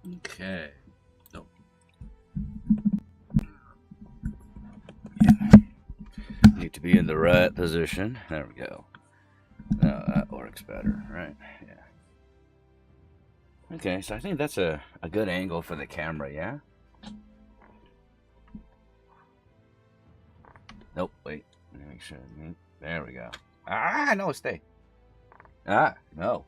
Okay. Nope. Need to be in the right position. There we go. Oh, that works better, right? Yeah. Okay, so I think that's a good angle for the camera, yeah? Nope, wait. Let me make sure. There we go. Ah, no, stay. Ah, no.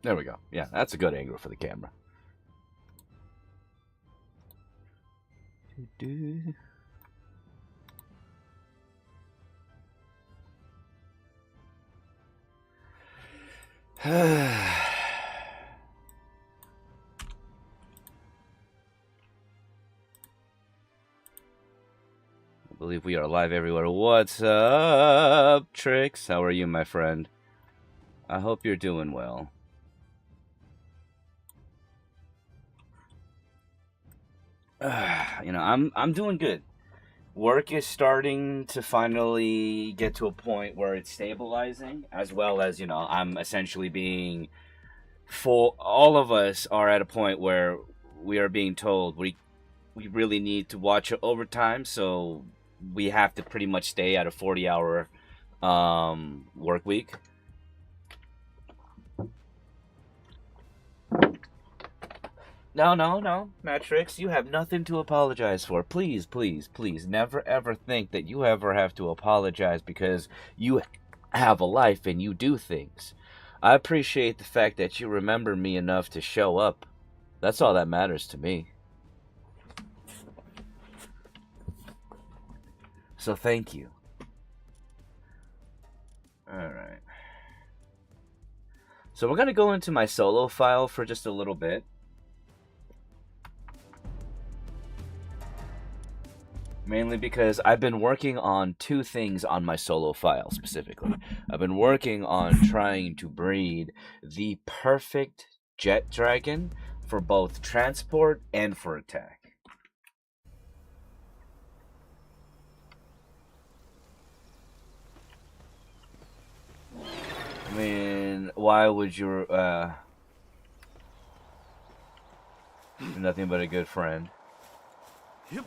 There we go. Yeah, that's a good angle for the camera. I believe we are live everywhere. What's up, Trix? How are you, my friend? I hope you're doing well. I'm doing good. Work is starting to finally get to a point where it's stabilizing, as well as I'm essentially being full. All of us are at a point where we are being told we really need to watch overtime, so we have to pretty much stay at a 40-hour work week. No, Matrix, you have nothing to apologize for. Please, please, please, never ever think that you ever have to apologize because you have a life and you do things. I appreciate the fact that you remember me enough to show up. That's all that matters to me. So thank you. Alright. So we're going to go into my solo file for just a little bit. Mainly because I've been working on two things on my solo file specifically. I've been working on trying to breed the perfect jet dragon for both transport and for attack. I mean, why would you, nothing but a good friend?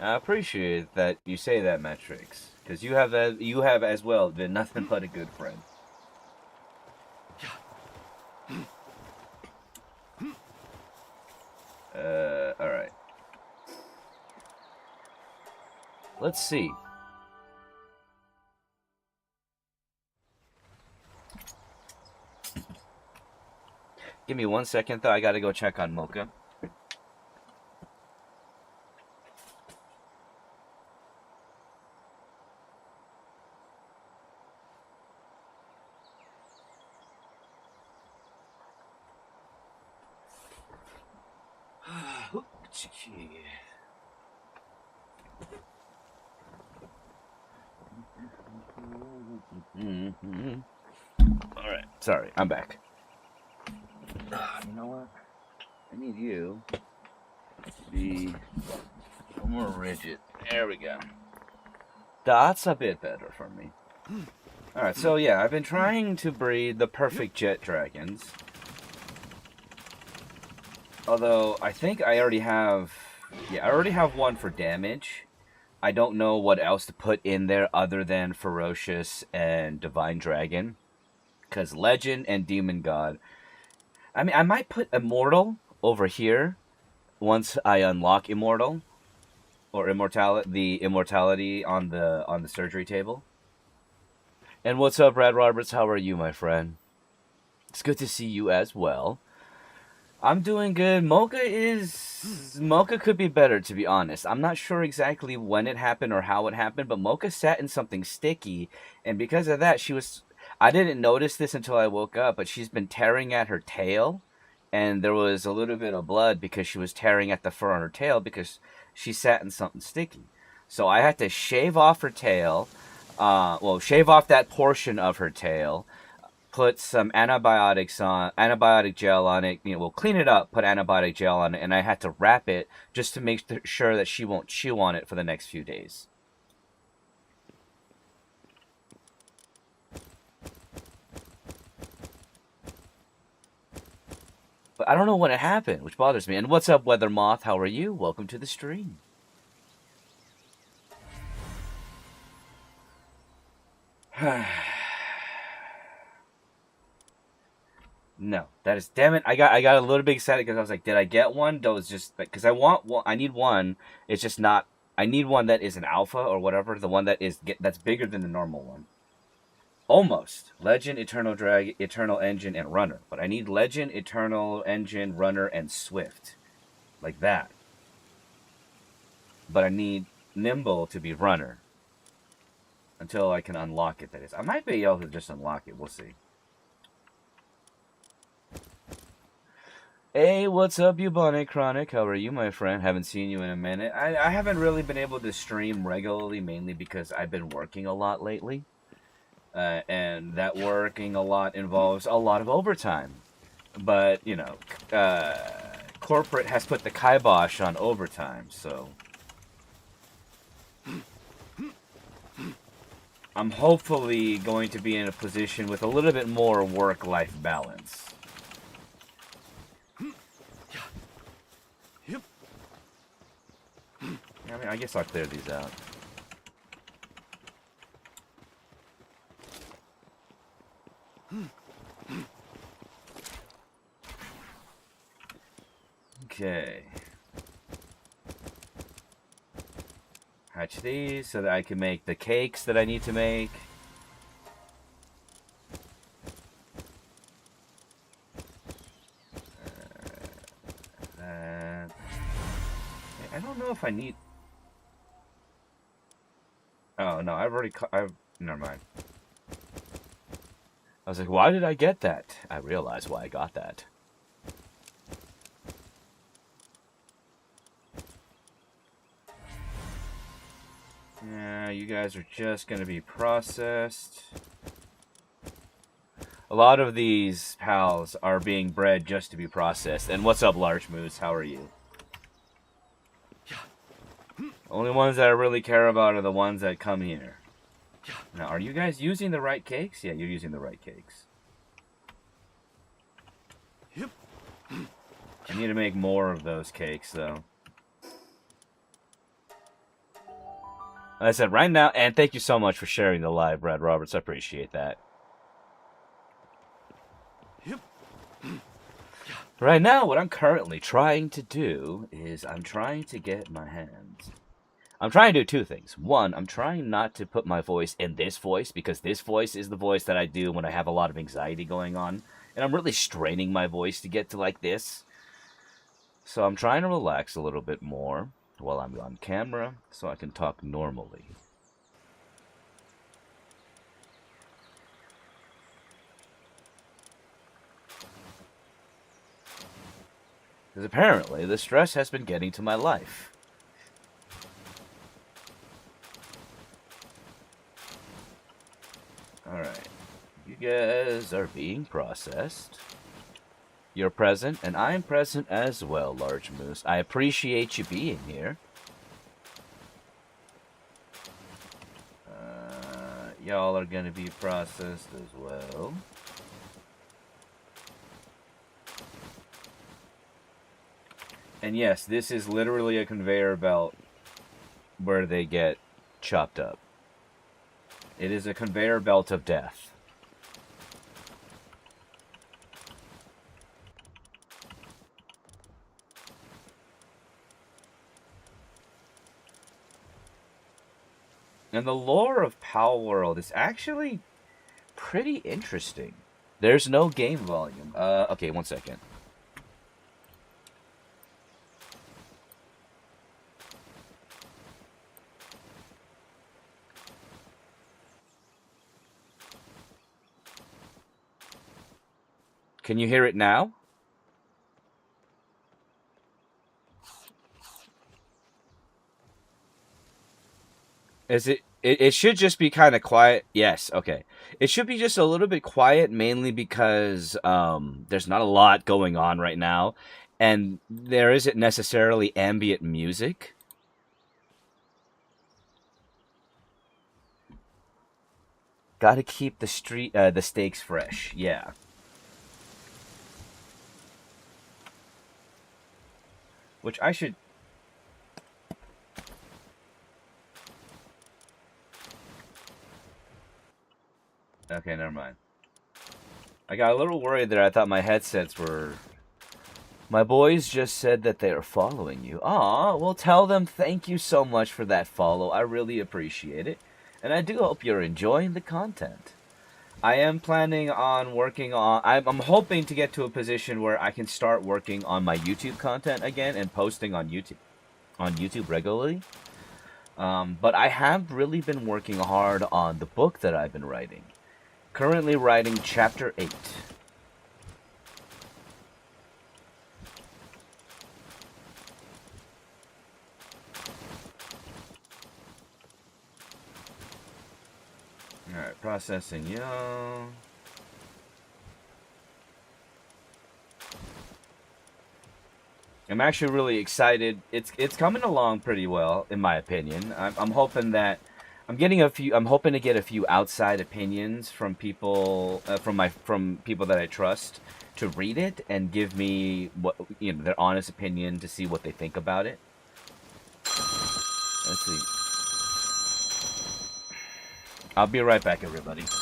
I appreciate that you say that, Matrix, because you have as well been nothing but a good friend. All right. Let's see. Give me 1 second, though. I gotta go check on Mocha. All right. Sorry, I'm back. You know what? I need you to be a little more rigid. There we go. That's a bit better for me. Alright, so yeah, I've been trying to breed the perfect jet dragons. Although, I think I already have... Yeah, I already have one for damage. I don't know what else to put in there other than Ferocious and Divine Dragon. Because Legend and Demon God... I mean, I might put Immortal over here once I unlock Immortal. Or the immortality on the surgery table. And what's up, Brad Roberts? How are you, my friend? It's good to see you as well. I'm doing good. Mocha could be better, to be honest. I'm not sure exactly when it happened or how it happened, but Mocha sat in something sticky, and because of that, I didn't notice this until I woke up, but she's been tearing at her tail, and there was a little bit of blood because she was tearing at the fur on her tail because she sat in something sticky. So I had to shave off her tail, shave off that portion of her tail, put some antibiotic gel on it. We'll clean it up, put antibiotic gel on it, and I had to wrap it just to make sure that she won't chew on it for the next few days. But I don't know when it happened, which bothers me. And what's up, Weather Moth? How are you? Welcome to the stream. No, that is, damn it. I got a little bit excited because I was like, did I get one? That was just like, because I want one. I need one. It's just not. I need one that is an alpha or whatever. The one that is that's bigger than the normal one. Almost Legend, Eternal Drag, Eternal Engine, and Runner. But I need Legend, Eternal Engine, Runner, and Swift, like that. But I need Nimble to be Runner until I can unlock it. That is, I might be able to just unlock it. We'll see. Hey, what's up, Bubonic Chronic? How are you, my friend? Haven't seen you in a minute. I haven't really been able to stream regularly, mainly because I've been working a lot lately. And that working a lot involves a lot of overtime. But, you know, corporate has put the kibosh on overtime, so... I'm hopefully going to be in a position with a little bit more work-life balance. I mean, I guess I'll clear these out. Okay. Hatch these so that I can make the cakes that I need to make. I don't know if I need... Oh, no, never mind. I was like, why did I get that? I realized why I got that. Yeah, you guys are just going to be processed. A lot of these pals are being bred just to be processed. And what's up, Large Moose? How are you? Only ones that I really care about are the ones that come here. Now, are you guys using the right cakes? Yeah, you're using the right cakes. I need to make more of those cakes, though. Like I said, right now, and thank you so much for sharing the live, Brad Roberts. I appreciate that. Right now, what I'm currently trying to do is I'm trying to get my hands... I'm trying to do two things. One, I'm trying not to put my voice in this voice, because this voice is the voice that I do when I have a lot of anxiety going on. And I'm really straining my voice to get to like this. So I'm trying to relax a little bit more while I'm on camera so I can talk normally. Because apparently the stress has been getting to my life. Alright, you guys are being processed. You're present, and I'm present as well, Large Moose. I appreciate you being here. Y'all are gonna be processed as well. And yes, this is literally a conveyor belt where they get chopped up. It is a conveyor belt of death. And the lore of Palworld is actually pretty interesting. There's no game volume. Okay, one second. Can you hear it now? Is it? It should just be kind of quiet. Yes, okay. It should be just a little bit quiet, mainly because there's not a lot going on right now, and there isn't necessarily ambient music. Got to keep the stakes fresh. Yeah. Which I should. Okay, never mind. I got a little worried there. I thought my headsets were. My boys just said that they are following you. Aw, well, tell them thank you so much for that follow. I really appreciate it. And I do hope you're enjoying the content. I am planning on working on. I'm hoping to get to a position where I can start working on my YouTube content again and posting on YouTube regularly. But I have really been working hard on the book that I've been writing. Currently writing chapter 8. Alright, processing, yo. I'm actually really excited. It's coming along pretty well, in my opinion. I'm hoping that I'm getting a few. I'm hoping to get a few outside opinions from people from people that I trust to read it and give me their honest opinion to see what they think about it. Let's see. I'll be right back, everybody. Why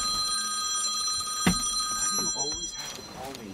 do you always have to call me?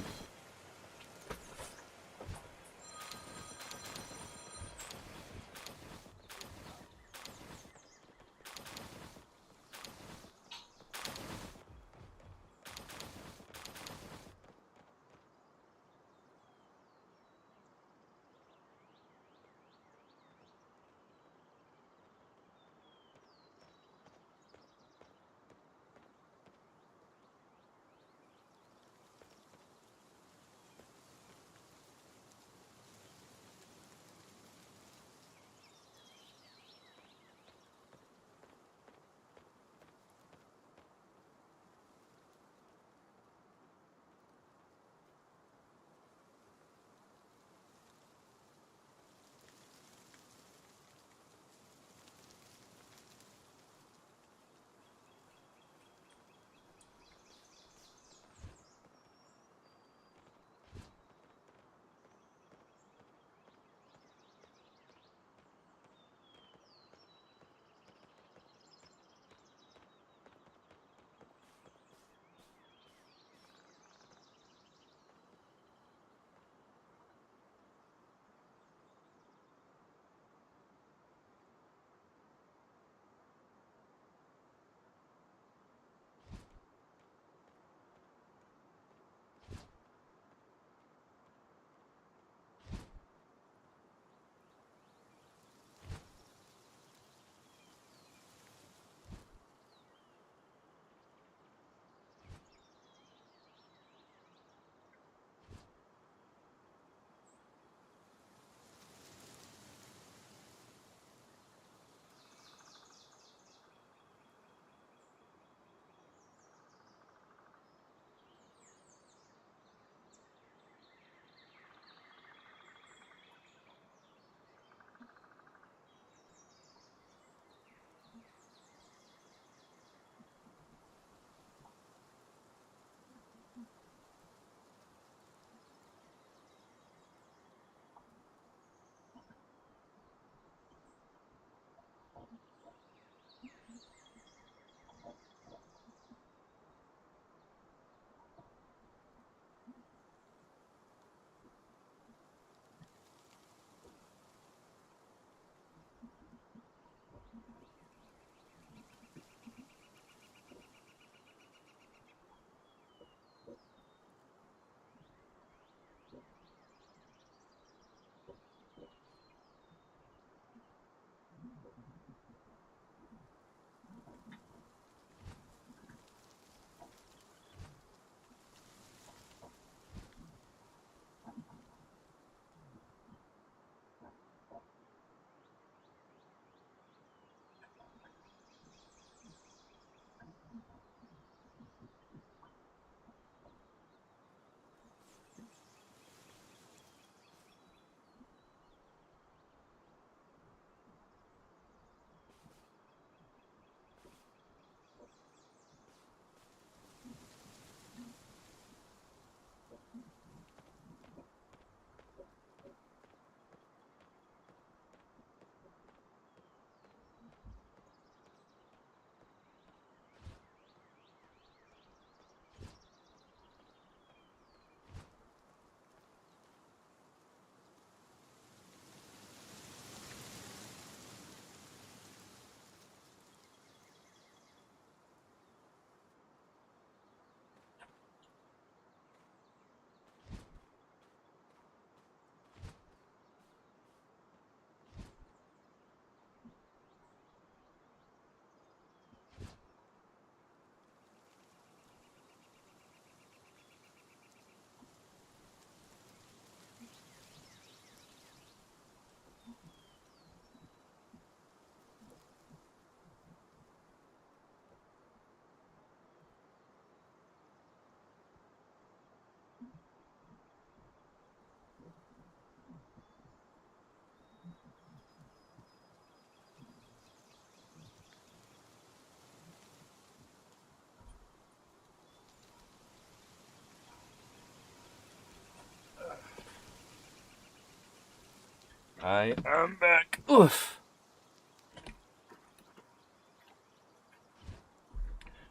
I am back. Oof.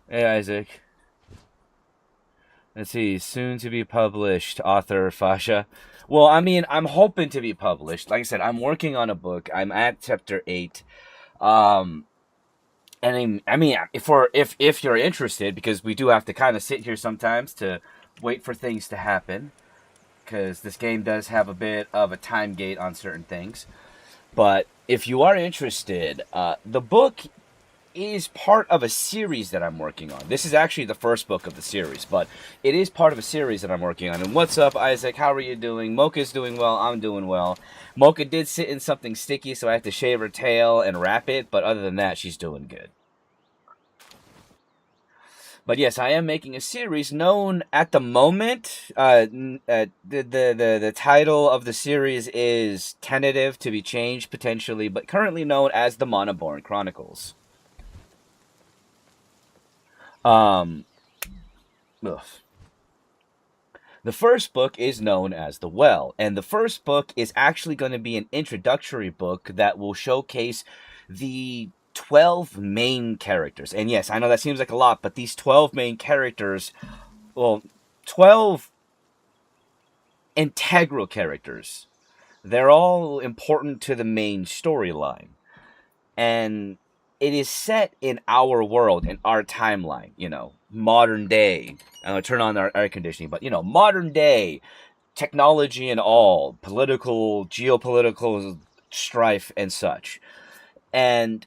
Hey, Isaac. Let's see. Soon to be published, author Fasha. Well, I mean, I'm hoping to be published. Like I said, I'm working on a book. I'm at chapter 8. Um, and I mean, if you're interested, because we do have to kind of sit here sometimes to wait for things to happen, because this game does have a bit of a time gate on certain things. But if you are interested, the book is part of a series that I'm working on. This is actually the first book of the series, but it is part of a series that I'm working on. And what's up, Isaac? How are you doing? Mocha's doing well. I'm doing well. Mocha did sit in something sticky, so I have to shave her tail and wrap it, but other than that, she's doing good. But yes, I am making a series known at the moment. The title of the series is tentative to be changed potentially, but currently known as the Monoborn Chronicles. Um, ugh. The first book is known as The Well, and the first book is actually going to be an introductory book that will showcase the 12 main characters. And yes, I know that seems like a lot, but these 12 main characters, well, 12 integral characters. They're all important to the main storyline. And it is set in our world, in our timeline, modern day. I'm going to turn on our air conditioning, but, modern day, technology and all, political, geopolitical strife and such. And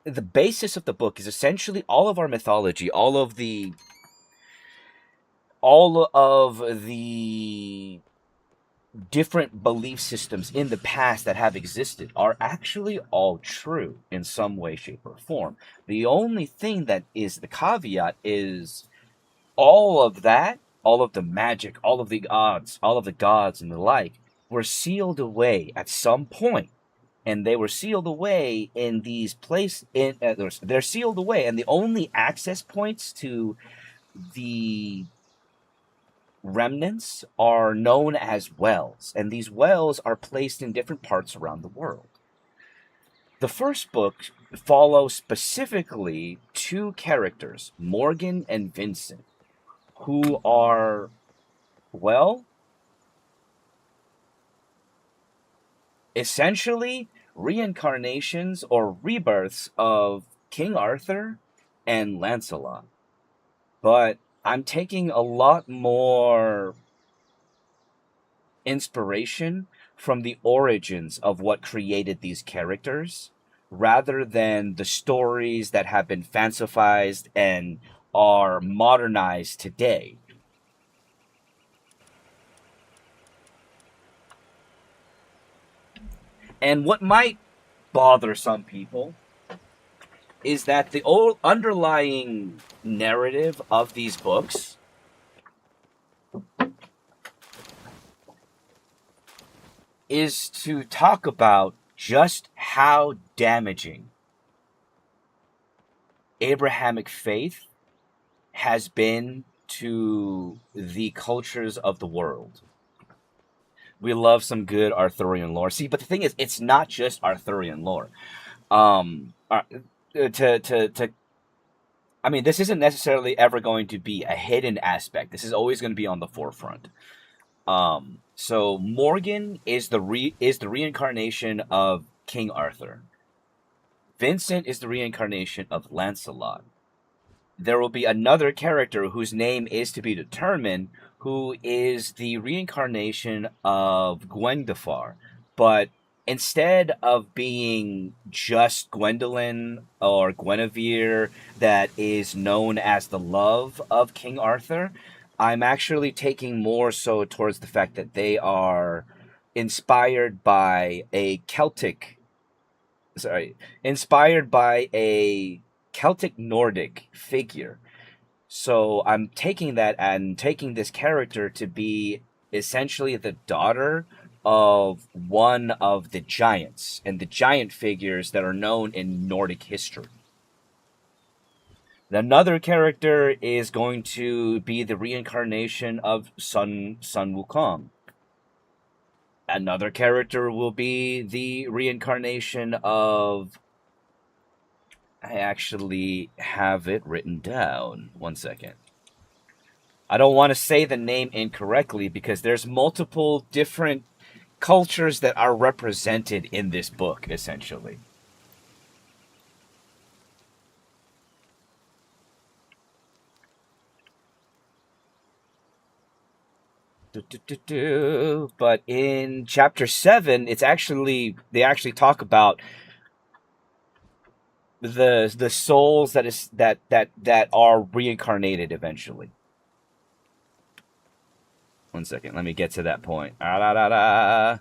the basis of the book is essentially all of our mythology, all of the different belief systems in the past that have existed are actually all true in some way, shape, or form. The only thing that is the caveat is all of that, all of the magic, all of the odds, all of the gods and the like were sealed away at some point. And they were sealed away in these places. They're sealed away, and the only access points to the remnants are known as wells, and these wells are placed in different parts around the world. The first book follows specifically two characters, Morgan and Vincent, who are, well, essentially reincarnations or rebirths of King Arthur and Lancelot. But I'm taking a lot more inspiration from the origins of what created these characters rather than the stories that have been fancified and are modernized today. And what might bother some people is that the old underlying narrative of these books is to talk about just how damaging Abrahamic faith has been to the cultures of the world. We love some good Arthurian lore. See, but the thing is, it's not just Arthurian lore. Um, uh, to I mean, this isn't necessarily ever going to be a hidden aspect. This is always going to be on the forefront. So Morgan is the reincarnation of King Arthur. Vincent is the reincarnation of Lancelot. There will be another character whose name is to be determined, who is the reincarnation of Gwendofor. But instead of being just Gwendolyn or Guinevere, that is known as the love of King Arthur, I'm actually taking more so towards the fact that they are inspired by a inspired by a Celtic Nordic figure. So I'm taking that and taking this character to be essentially the daughter of one of the giants and the giant figures that are known in Nordic history. Another character is going to be the reincarnation of Sun Wukong. Another character will be the reincarnation of. I actually have it written down. One second. I don't want to say the name incorrectly because there's multiple different cultures that are represented in this book, essentially. But in chapter 7, it's actually they actually talk about the souls that are reincarnated eventually. One second, let me get to that point. Ah, da, da, da.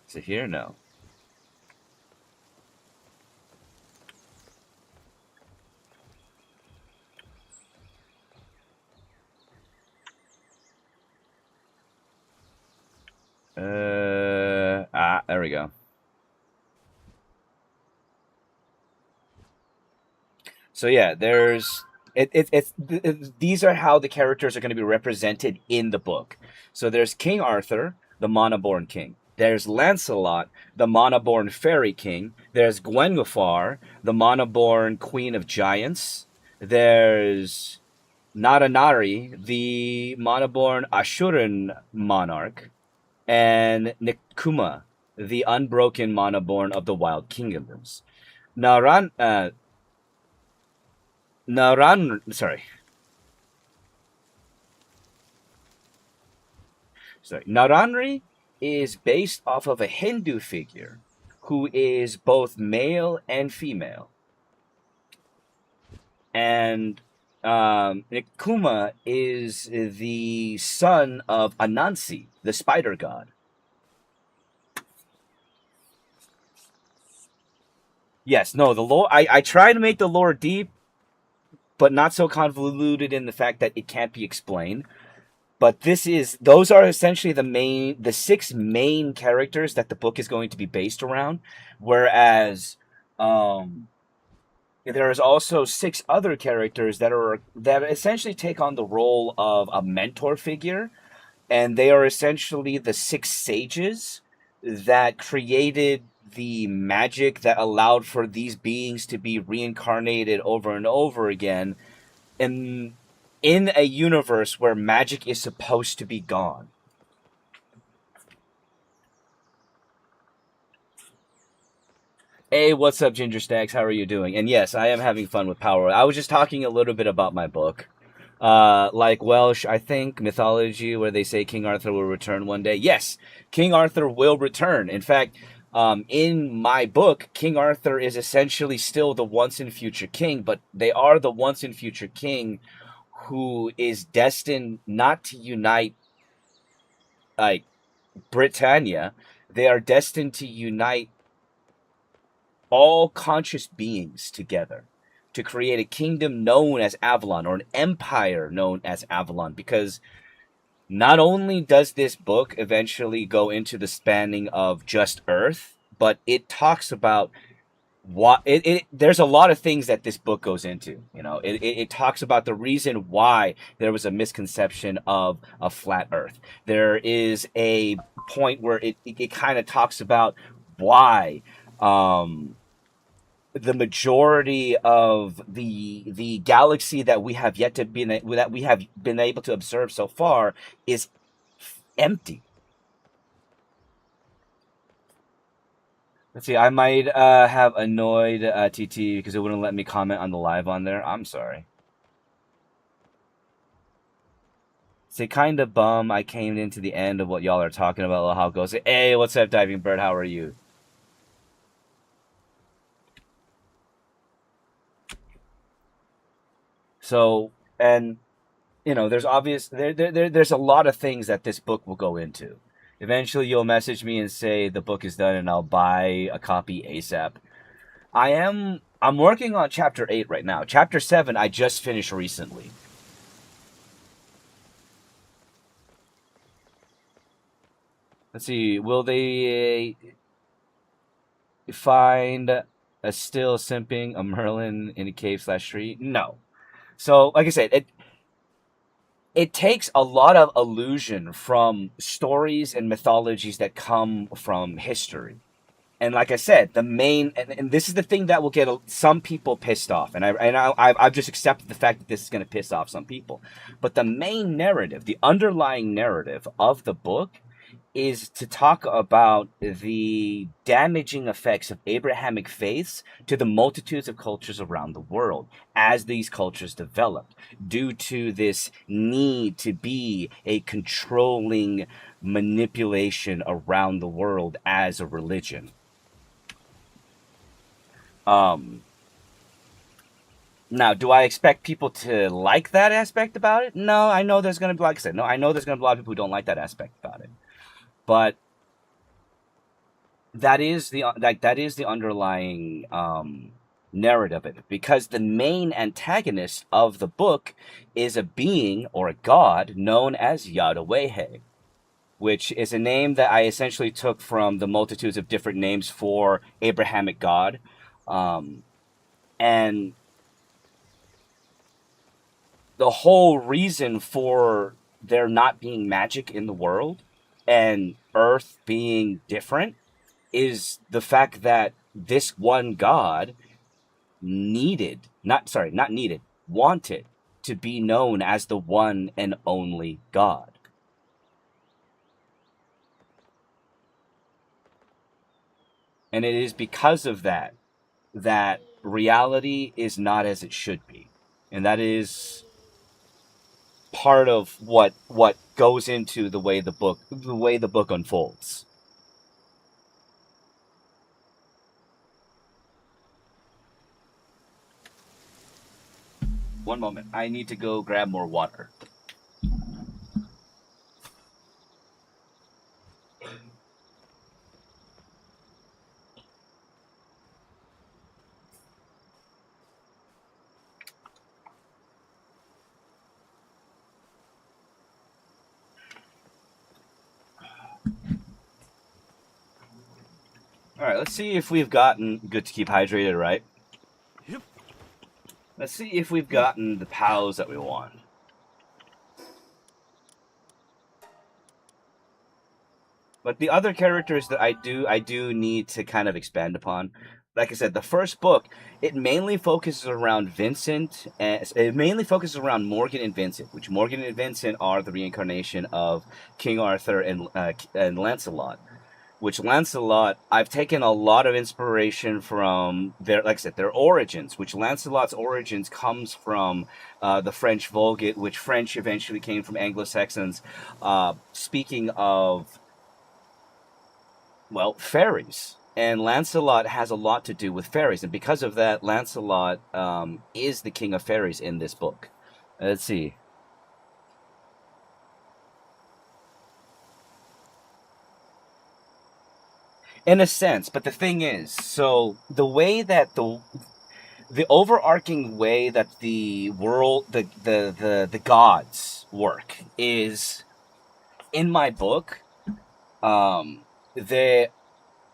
Is it here? No. There we go. So yeah, these are how the characters are going to be represented in the book. So there's King Arthur, the Monoborn King. There's Lancelot, the Monoborn Fairy King. There's Gwenwyfar, the Monoborn Queen of Giants. There's Naranari, the Monoborn Ashuran Monarch, and Nikuma, the Unbroken Monoborn of the Wild Kingdoms. Naran, uh, sorry, Naranri is based off of a Hindu figure who is both male and female, and Nikuma is the son of Anansi, the spider god. Yes, no, the lore. I try to make the lore deep, but not so convoluted in the fact that it can't be explained. But those are essentially the six main characters that the book is going to be based around. Whereas, there is also six other characters that essentially take on the role of a mentor figure, and they are essentially the six sages that created the magic that allowed for these beings to be reincarnated over and over again in a universe where magic is supposed to be gone. Hey, what's up, Ginger Stacks? How are you doing? And yes, I am having fun with Power. I was just talking a little bit about my book. Like Welsh, I think, mythology, where they say King Arthur will return one day. Yes, King Arthur will return. In fact, in my book, King Arthur is essentially still the once and future king, but they are the once and future king who is destined not to unite, like, Britannia. They are destined to unite all conscious beings together to create a kingdom known as Avalon, or an empire known as Avalon, because not only does this book eventually go into the spanning of just Earth, but it talks about there's a lot of things that this book goes into. It talks about the reason why there was a misconception of a flat Earth. There is a point where it kind of talks about why the majority of the galaxy that we have been able to observe so far is empty. Let's see. I might have annoyed TT because it wouldn't let me comment on the live on there. I'm sorry. Say kind of bum. I came into the end of what y'all are talking about. How it goes. Hey, what's up, Diving Bird? How are you? So, and there's there's a lot of things that this book will go into. Eventually, you'll message me and say the book is done, and I'll buy a copy ASAP. I'm working on chapter 8 right now. Chapter 7 I just finished recently. Let's see. Will they find a still simping a Merlin in a cave/street? No. So, like I said, it takes a lot of allusion from stories and mythologies that come from history. And like I said, the main and this is the thing that will get some people pissed off, and I've just accepted the fact that this is going to piss off some people. But the main narrative, the underlying narrative of the book, is to talk about the damaging effects of Abrahamic faiths to the multitudes of cultures around the world as these cultures developed, due to this need to be a controlling manipulation around the world as a religion. Um, Now, do I expect people to like that aspect about it? No, I know there's going to be, like I said, no, I know there's going to be a lot of people who don't like that aspect about it. But that is the underlying narrative of it, because the main antagonist of the book is a being or a god known as Yahweh, which is a name that I essentially took from the multitudes of different names for Abrahamic God. Um, and the whole reason for there not being magic in the world and Earth being different is the fact that this one God not needed, wanted to be known as the one and only God. And it is because of that that reality is not as it should be. And that is part of what goes into the way the book unfolds. One moment. I need to go grab more water. All right, let's see if we've gotten good to keep hydrated, right? Yep. Let's see if we've gotten the pals that we want. But the other characters that I do need to kind of expand upon. Like I said, the first book, it mainly focuses around Vincent, and it mainly focuses around Morgan and Vincent, which Morgan and Vincent are the reincarnation of King Arthur and Lancelot. Which Lancelot, I've taken a lot of inspiration from their, like I said, their origins. Which Lancelot's origins comes from the French Vulgate, which French eventually came from Anglo-Saxons. Speaking of, well, fairies. And Lancelot has a lot to do with fairies, and because of that, Lancelot is the king of fairies in this book. Let's see. In a sense, but the thing is, so the way that the overarching way that the world, the gods work is, in my book, the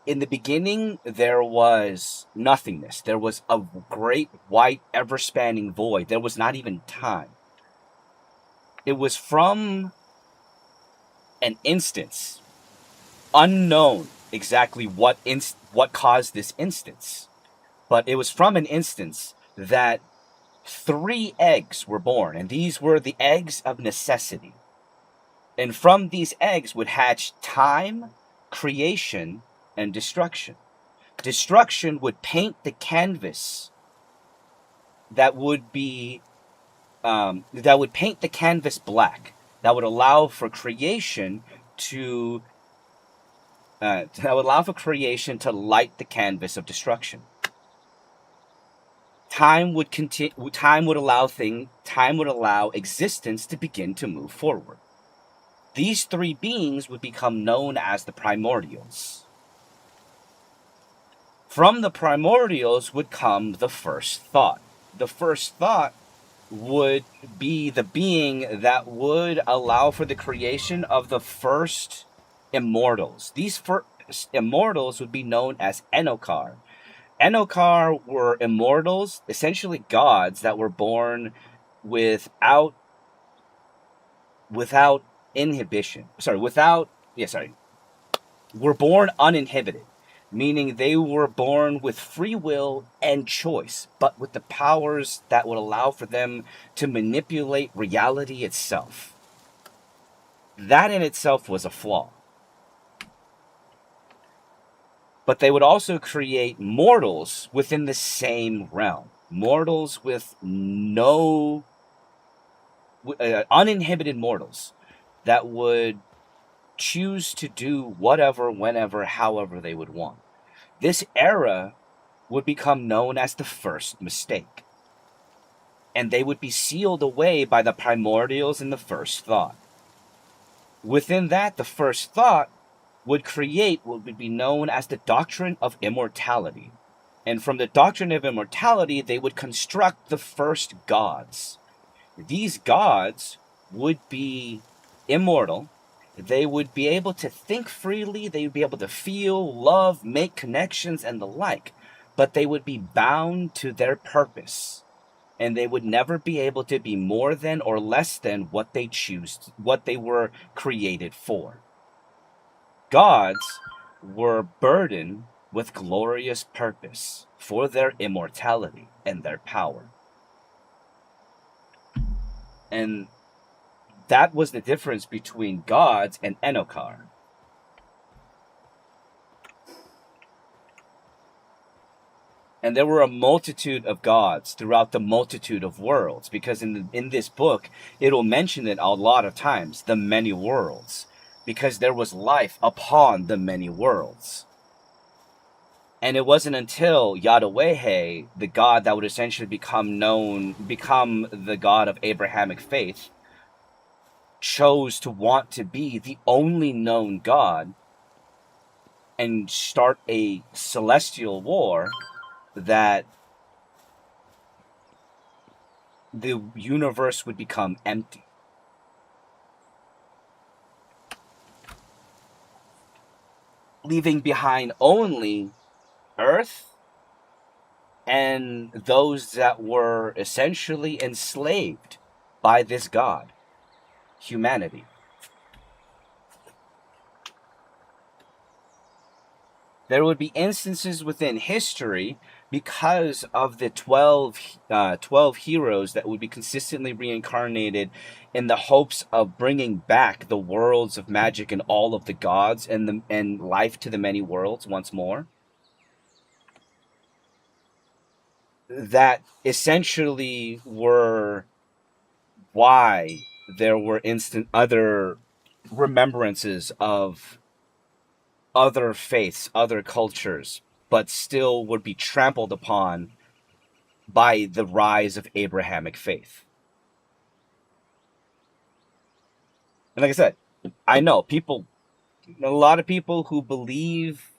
in the beginning there was nothingness. There was a great white ever spanning void. There was not even time. It was from an instance unknown exactly what caused this instance, but it was from an instance that three eggs were born, and these were the eggs of necessity. And from these eggs would hatch time, creation, and destruction. Destruction would paint the canvas that would be that would paint the canvas black. That would allow for creation to that would allow for creation to light the canvas of destruction. Time would continue. Time would allow existence to begin to move forward. These three beings would become known as the primordials. From the primordials would come the first thought. The first thought would be the being that would allow for the creation of the first immortals. These first immortals would be known as Enochar. Enochar were immortals, essentially gods that were born without without inhibition. Sorry. Were born uninhibited, meaning they were born with free will and choice, but with the powers that would allow for them to manipulate reality itself. That in itself was a flaw. But they would also create mortals within the same realm. Mortals with no uninhibited mortals that would choose to do whatever, whenever, however they would want. This era would become known as the first mistake, and they would be sealed away by the primordials in the first thought. Within that, the first thought would create what would be known as the doctrine of immortality. And from the doctrine of immortality, they would construct the first gods. These gods would be immortal. They would be able to think freely. They would be able to feel, love, make connections, and the like. But they would be bound to their purpose. And they would never be able to be more than or less than what they were created for. Gods were burdened with glorious purpose for their immortality and their power. And that was the difference between gods and Enochar. And there were a multitude of gods throughout the multitude of worlds, because in this book, it'll mention it a lot of times, the many worlds, because there was life upon the many worlds. And it wasn't until Yahweh, the god that would essentially become the god of Abrahamic faith, chose to want to be the only known god and start a celestial war, that the universe would become empty. Leaving behind only Earth and those that were essentially enslaved by this god, humanity. There would be instances within history, because of the 12 heroes that would be consistently reincarnated in the hopes of bringing back the worlds of magic and all of the gods and life to the many worlds once more. That essentially were why there were other remembrances of other faiths, other cultures, but still would be trampled upon by the rise of Abrahamic faith. And like I said, I know a lot of people who believe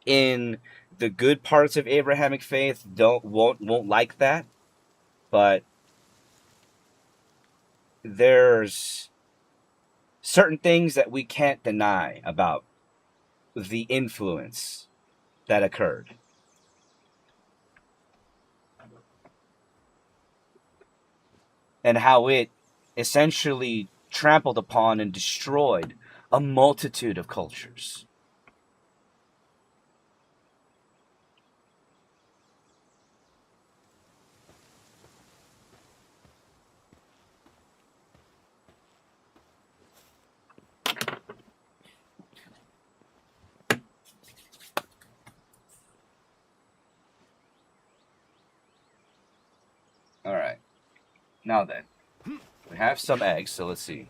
in the good parts of Abrahamic faith won't like that, but there's certain things that we can't deny about the influence that occurred. And how it essentially trampled upon and destroyed a multitude of cultures. Alright. Now then, we have some eggs, so let's see.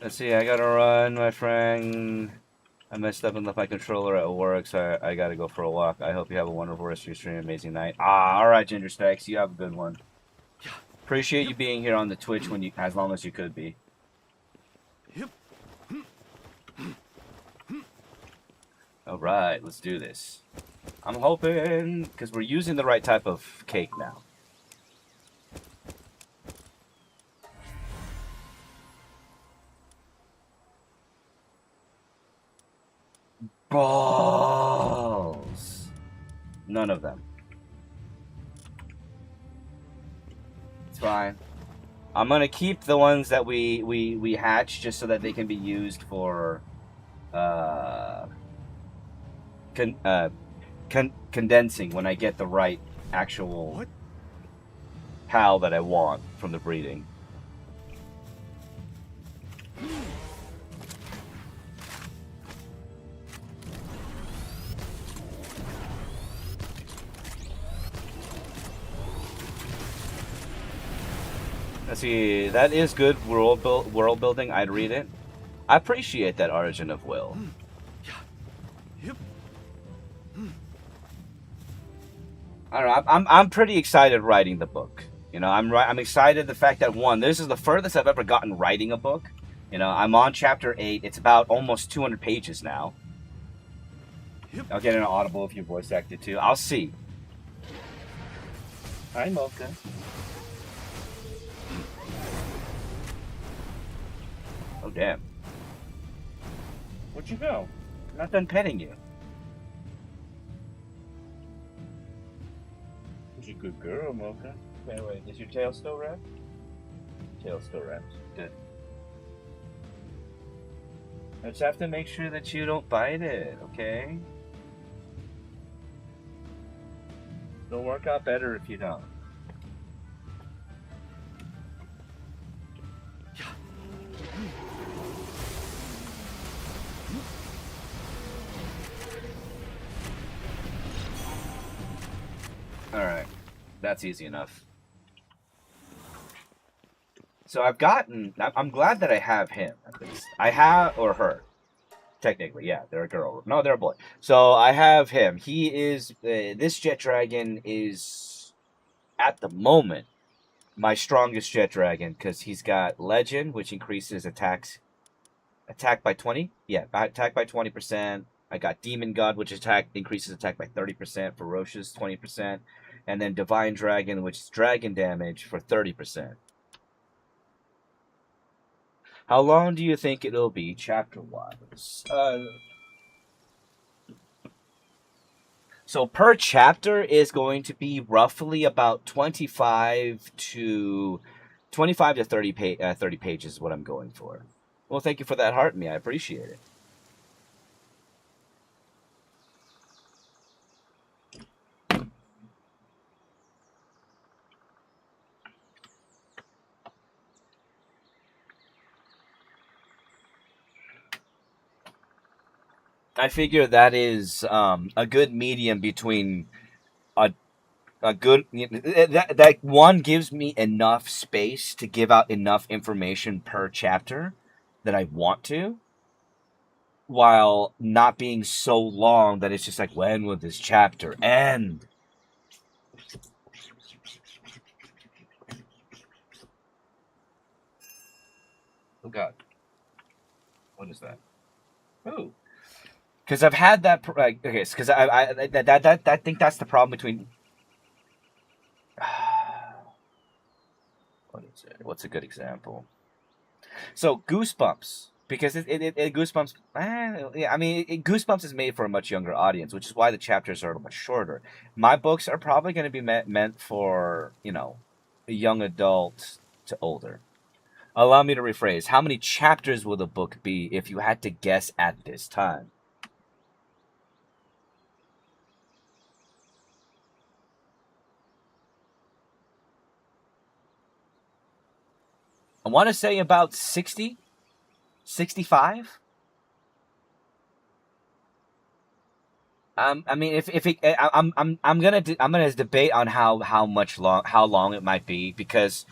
Let's see, I gotta run, my friend. I messed up and left my controller at work, so I gotta go for a walk. I hope you have a wonderful rest of your stream, amazing night. Alright, Ginger Stacks, you have a good one. Appreciate you being here on the Twitch as long as you could be. Alright, let's do this. I'm hoping, because we're using the right type of cake now. Balls! None of them. fine. I'm gonna keep the ones that we hatch just so that they can be used for uh, con, uh condensing when I get the right actual pal that I want from the breeding. Let's see, that is good world building. I'd read it. I appreciate that Origin of Will. I don't know. I'm pretty excited writing the book. You know, I'm excited the fact that one, this is the furthest I've ever gotten writing a book. You know, I'm on chapter 8. It's about almost 200 pages now. I'll get an audible if you voice acted too. I'll see. Hi, Mocha. Oh damn. Where'd you go? I'm not done petting you. You're a good girl, Mocha. Okay, wait, is your tail still wrapped? Tail still wrapped. Good. I just have to make sure that you don't bite it, okay? It'll work out better if you don't. Alright, that's easy enough. So I'm glad that I have him, at least. I have, or her. Technically, yeah, they're a girl. No, they're a boy. So I have him. He is, this jet dragon is, at the moment, my strongest jet dragon, because he's got Legend, which increases attack by 20. Yeah, attack by 20%. I got Demon God, which increases attack by 30%. Ferocious, 20%. And then Divine Dragon, which is dragon damage for 30%. How long do you think it'll be chapter-wise? So per chapter is going to be roughly about 25 to 30 pages is what I'm going for. Well, thank you for that heart me. I appreciate it. I figure that is a good medium between a good that one gives me enough space to give out enough information per chapter that I want to, while not being so long that it's just like, when will this chapter end? Oh God, what is that? Oh. Because I've had that. Okay, because I think that's the problem between. What is it? What's a good example? So Goosebumps, because it Goosebumps. Yeah, I mean, Goosebumps is made for a much younger audience, which is why the chapters are much shorter. My books are probably going to be meant for, you know, a young adult to older. Allow me to rephrase. How many chapters will the book be if you had to guess at this time? I want to say about 60, 65. I mean, if it, I'm gonna debate on how long it might be, because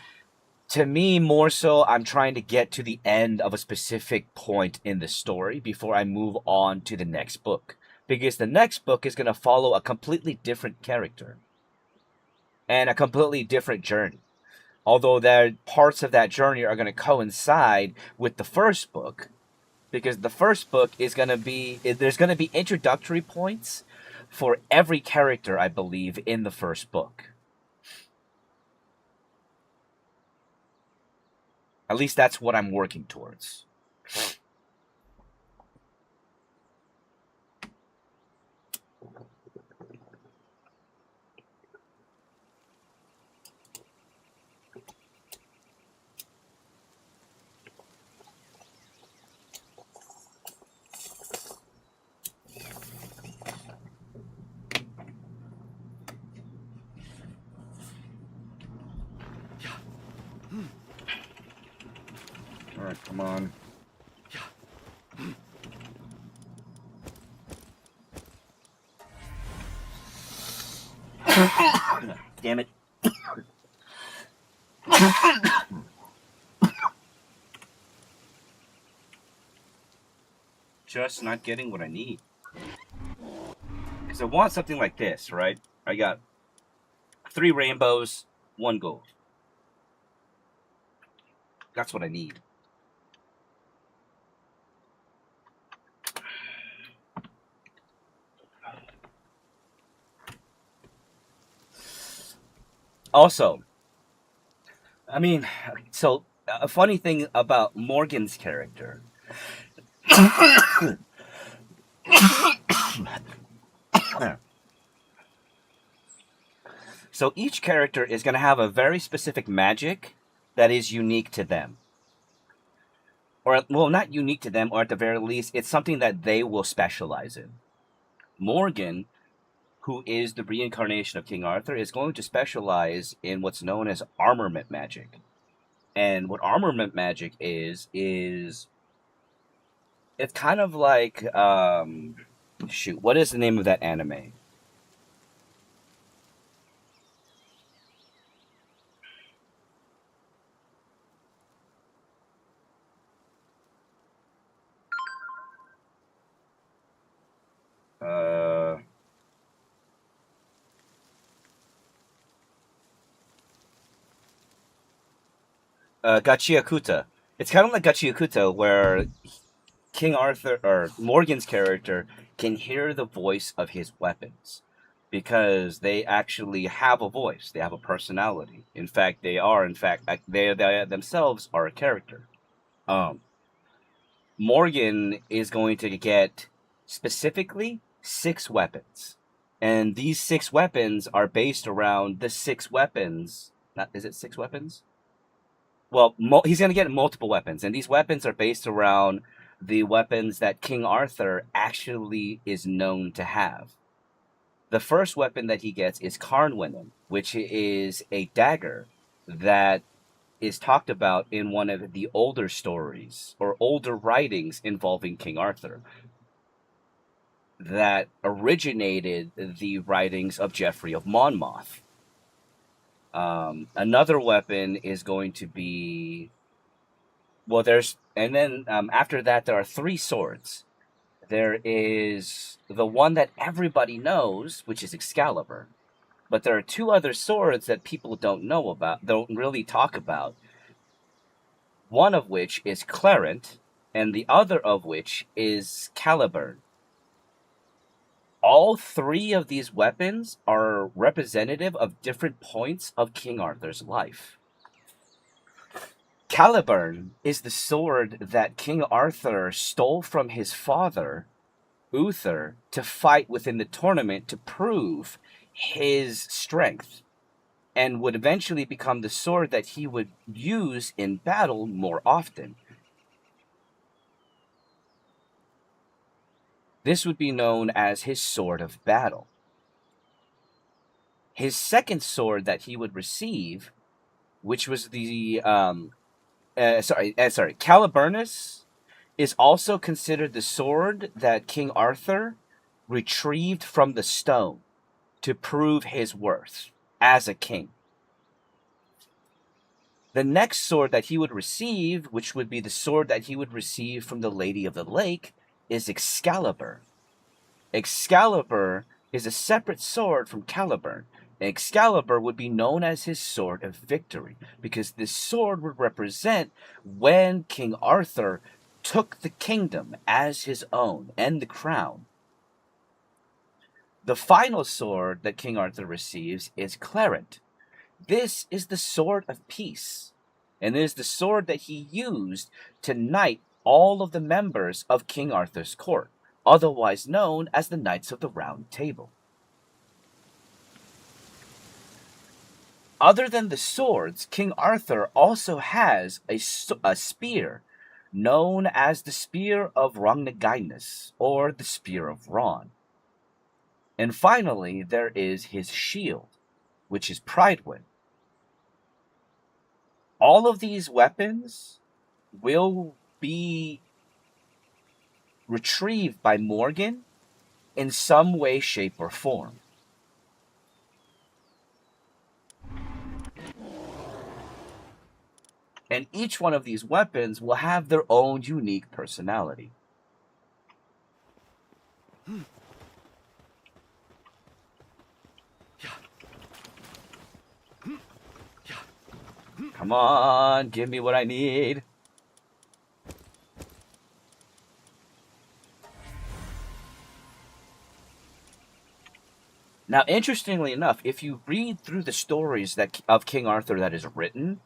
to me, more so, I'm trying to get to the end of a specific point in the story before I move on to the next book, because the next book is gonna follow a completely different character and a completely different journey. Although there parts of that journey are going to coincide with the first book, because the first book is going to be, there's going to be introductory points for every character, I believe, in the first book. At least that's what I'm working towards. Alright, come on. Damn it. Just not getting what I need. Because I want something like this, right? I got 3 rainbows, 1 gold. That's what I need. Also, I mean, so a funny thing about Morgan's character. So each character is going to have a very specific magic that is unique to them. Or, well, not unique to them, or at the very least, it's something that they will specialize in. Morgan, who is the reincarnation of King Arthur, is going to specialize in what's known as armament magic. And what armament magic is it's kind of like, shoot, what is the name of that anime? Gachiakuta. It's kind of like Gachiakuta, where King Arthur, or Morgan's character, can hear the voice of his weapons. Because they actually have a voice. They have a personality. In fact, they themselves are a character. Morgan is going to get specifically 6 weapons. And these 6 weapons are based around the 6 weapons. Is it 6 weapons? Well, he's going to get multiple weapons. And these weapons are based around the weapons that King Arthur actually is known to have. The first weapon that he gets is Carnwenon, which is a dagger that is talked about in one of the older stories or older writings involving King Arthur that originated the writings of Geoffrey of Monmouth. Another weapon is going to be, well, after that there are 3 swords. There is the one that everybody knows, which is Excalibur. But there are 2 other swords that people don't really talk about. One of which is Clarent, and the other of which is Caliburn. All 3 of these weapons are representative of different points of King Arthur's life. Caliburn is the sword that King Arthur stole from his father, Uther, to fight within the tournament to prove his strength, and would eventually become the sword that he would use in battle more often. This would be known as his sword of battle. His second sword that he would receive, which was the Caliburnus, is also considered the sword that King Arthur retrieved from the stone to prove his worth as a king. The next sword that he would receive, which would be the sword that he would receive from the Lady of the Lake, is Excalibur. Excalibur is a separate sword from Caliburn. Excalibur would be known as his sword of victory, because this sword would represent when King Arthur took the kingdom as his own and the crown. The final sword that King Arthur receives is Clarent. This is the sword of peace, and it is the sword that he used to knight all of the members of King Arthur's court, otherwise known as the Knights of the Round Table. Other than the swords, King Arthur also has a spear known as the Spear of Rhongnaginus, or the Spear of Ron. And finally, there is his shield, which is Pridewind. All of these weapons will be retrieved by Morgan in some way, shape, or form. And each one of these weapons will have their own unique personality. Come on, give me what I need. Now, interestingly enough, if you read through the stories of King Arthur that is written,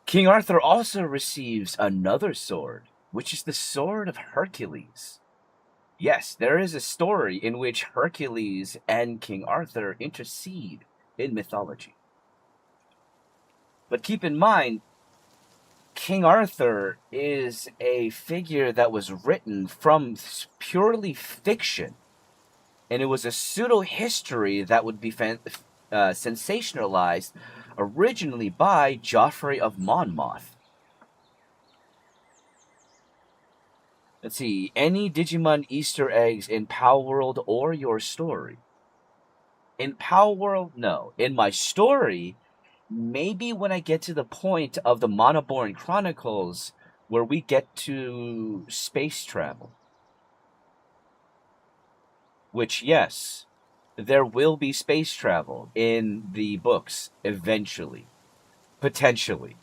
King Arthur also receives another sword, which is the Sword of Hercules. Yes, there is a story in which Hercules and King Arthur intercede in mythology. But keep in mind, King Arthur is a figure that was written from purely fiction. And it was a pseudo-history that would be sensationalized originally by Joffrey of Monmouth. Let's see, any Digimon Easter eggs in Palworld or your story? In Palworld, no. In my story, maybe when I get to the point of the Monoborn Chronicles where we get to space travel. Which, yes, there will be space travel in the books eventually. Potentially.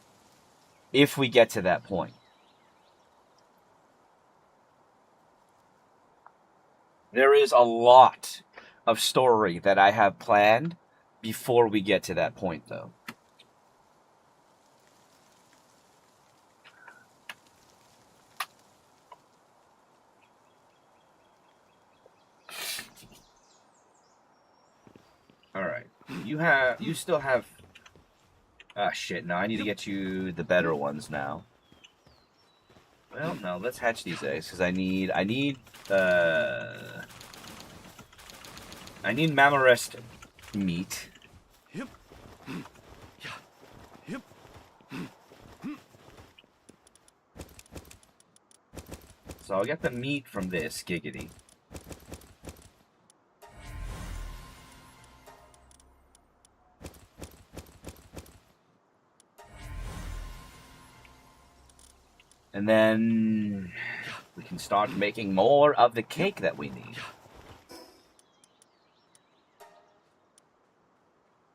If we get to that point. There is a lot of story that I have planned before we get to that point, though. Alright. You still have... Ah, shit, no, I need to get you the better ones now. Well, no, let's hatch these eggs, because I need Mammorest meat. So I'll get the meat from this, giggity. And then we can start making more of the cake that we need.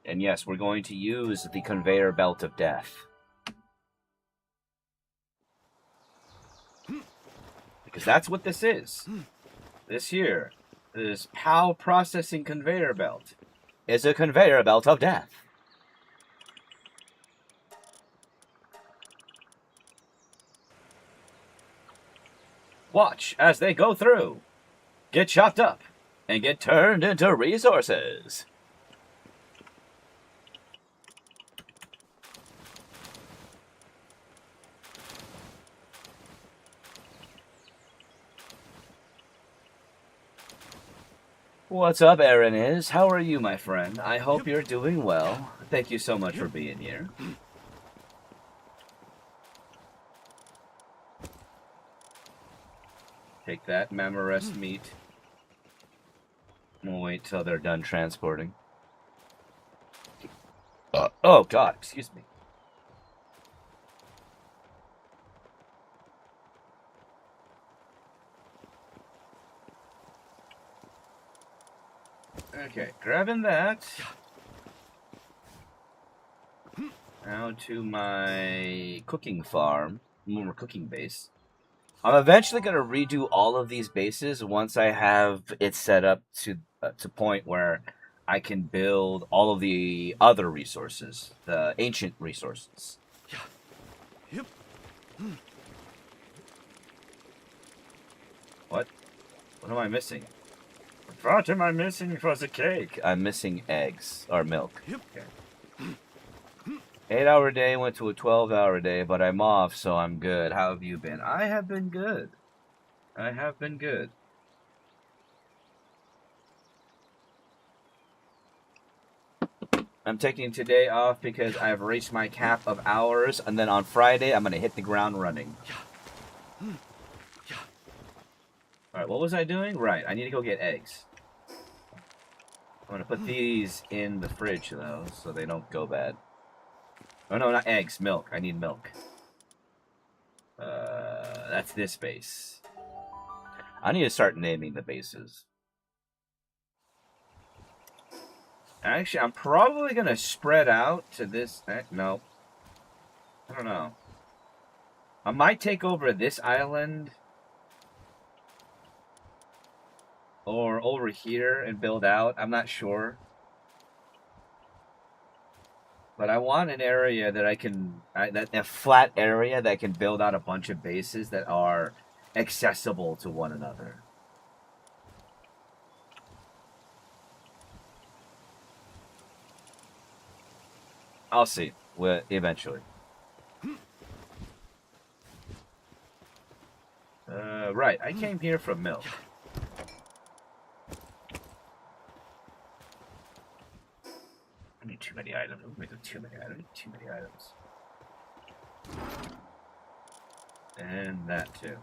And yes, we're going to use the conveyor belt of death. Because that's what this is. This here, this POW processing conveyor belt, is a conveyor belt of death. Watch as they go through, get chopped up, and get turned into resources. What's up, Aaron is? How are you, my friend? I hope you're doing well. Thank you so much for being here. Take that Mammorest meat. We'll wait till they're done transporting. Oh, God, excuse me. Okay, grabbing that. Now to my cooking farm, more cooking base. I'm eventually going to redo all of these bases once I have it set up to point where I can build all of the other resources, the ancient resources. What? What am I missing? What am I missing for the cake? I'm missing eggs, or milk. Okay. 8-hour day went to a 12-hour day, but I'm off, so I'm good. How have you been? I have been good. I have been good. I'm taking today off because I've reached my cap of hours, and then on Friday I'm gonna hit the ground running. Alright, what was I doing? Right, I need to go get eggs. I'm gonna put these in the fridge, though, so they don't go bad. Oh, no, not eggs. Milk. I need milk. That's this base. I need to start naming the bases. Actually, I'm probably gonna spread out to this... no. I don't know. I might take over this island... or over here and build out. I'm not sure. But I want an area that I can... a flat area that can build out a bunch of bases that are accessible to one another. I'll see. Well, eventually. Right. I came here from milk. I need too many items. Too many items. Too many items. And that too.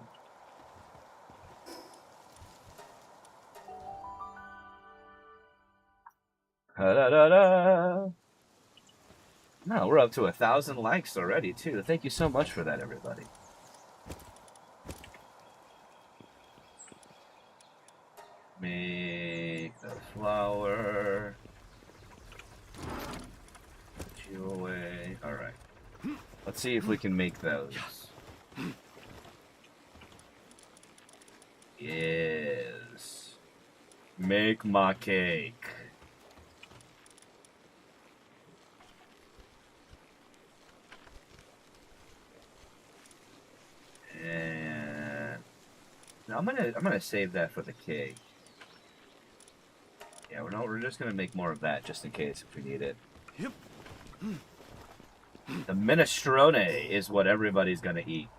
Da-da-da-da. No, we're up to 1,000 likes already, too. Thank you so much for that, everybody. Make the flower. Put you away. Alright. Let's see if we can make those. Yes. Make my cake. And I'm gonna save that for the cake. Yeah, we're just gonna make more of that just in case if we need it. Yep. The minestrone is what everybody's gonna eat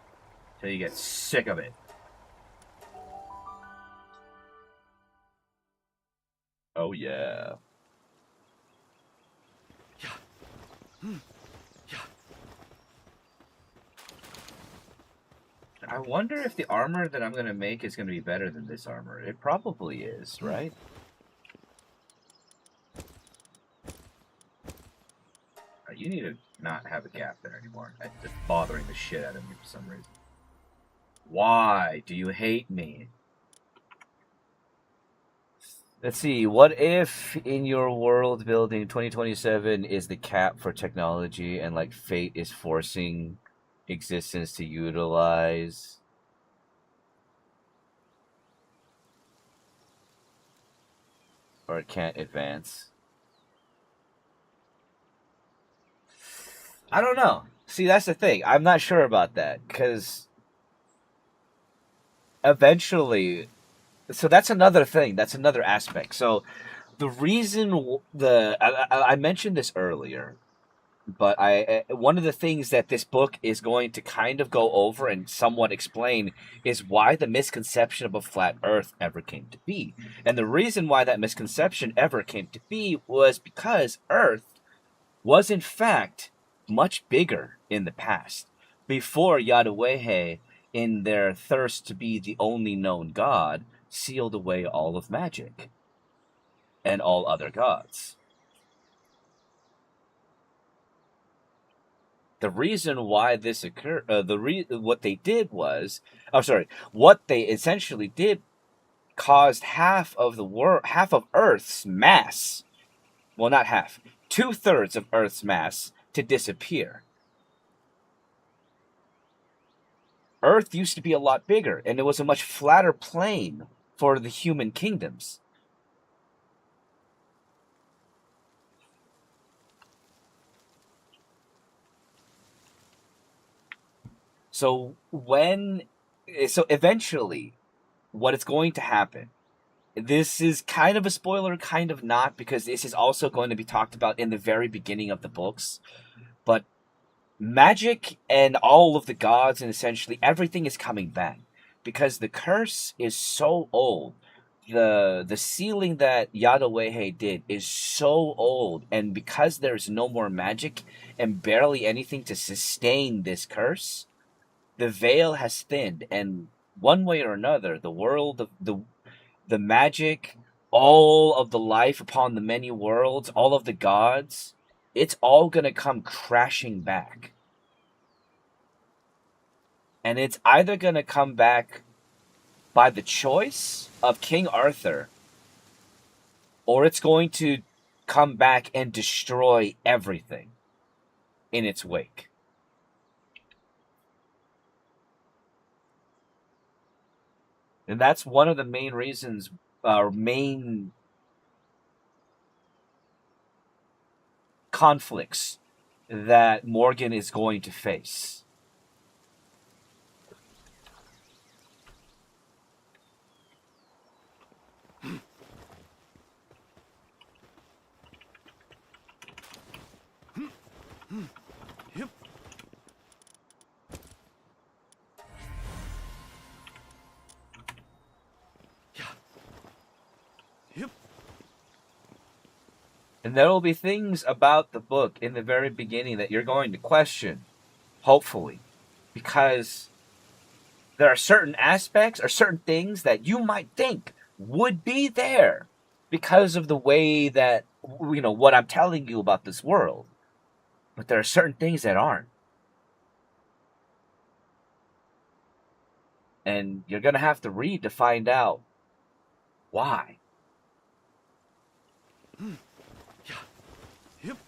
till you get sick of it. Oh yeah. I wonder if the armor that I'm gonna make is gonna be better than this armor. It probably is, right? You need to not have a gap there anymore. It's just bothering the shit out of me for some reason. Why do you hate me? Let's see. What if in your world building 2027 is the cap for technology and like fate is forcing existence to utilize or it can't advance? I don't know. See, that's the thing. I'm not sure about that because eventually, so that's another thing. That's another aspect. So the reason I mentioned this earlier, but one of the things that this book is going to kind of go over and somewhat explain is why the misconception of a flat Earth ever came to be. And the reason why that misconception ever came to be was because Earth was in fact much bigger in the past, before Yadawehe, in their thirst to be the only known god, sealed away all of magic and all other gods. The reason why this occurred, what they did was, what they essentially did caused half of Earth's mass, well, not half, 2/3 of Earth's mass to disappear. Earth used to be a lot bigger, and it was a much flatter plane for the human kingdoms. So eventually, what is going to happen, this is kind of a spoiler, kind of not, because this is also going to be talked about in the very beginning of the books, but magic and all of the gods and essentially everything is coming back because the curse is so old the sealing that Yadawehe did is so old, and because there's no more magic and barely anything to sustain this curse, the veil has thinned, and one way or another, the world of the magic, all of the life upon the many worlds, all of the gods, it's all gonna come crashing back. And it's either gonna come back by the choice of King Arthur, or it's going to come back and destroy everything in its wake. And that's one of the main reasons, main conflicts that Morgan is going to face. Yep. Yeah. Yep. And there will be things about the book in the very beginning that you're going to question, hopefully, because there are certain aspects or certain things that you might think would be there because of the way that, what I'm telling you about this world. But there are certain things that aren't. And you're going to have to read to find out why. Yeah. Yep.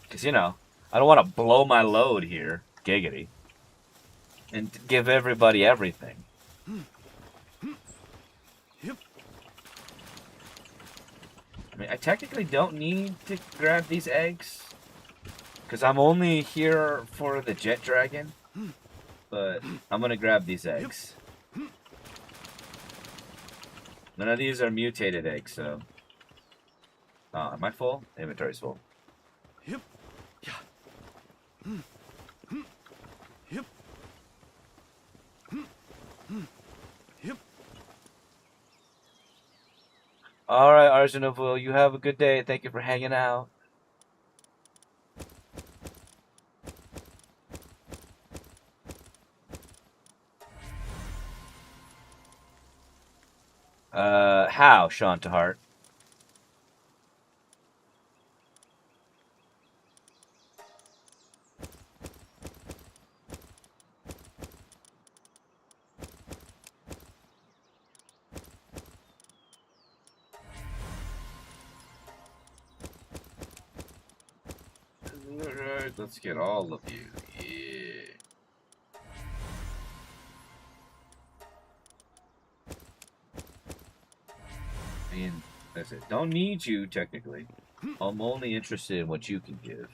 Because, I don't want to blow my load here, giggity, and give everybody everything. Yep. I mean, I technically don't need to grab these eggs, because I'm only here for the jet dragon, but I'm going to grab these eggs. None of these are mutated eggs, so... am I full? Inventory's full. Yep. Yeah. Yep. Yep. Alright, Arsenal, you have a good day. Thank you for hanging out. How, Sean Tahart? Alright, let's get all of you. Yeah. I mean, that's it. Don't need you, technically. I'm only interested in what you can give.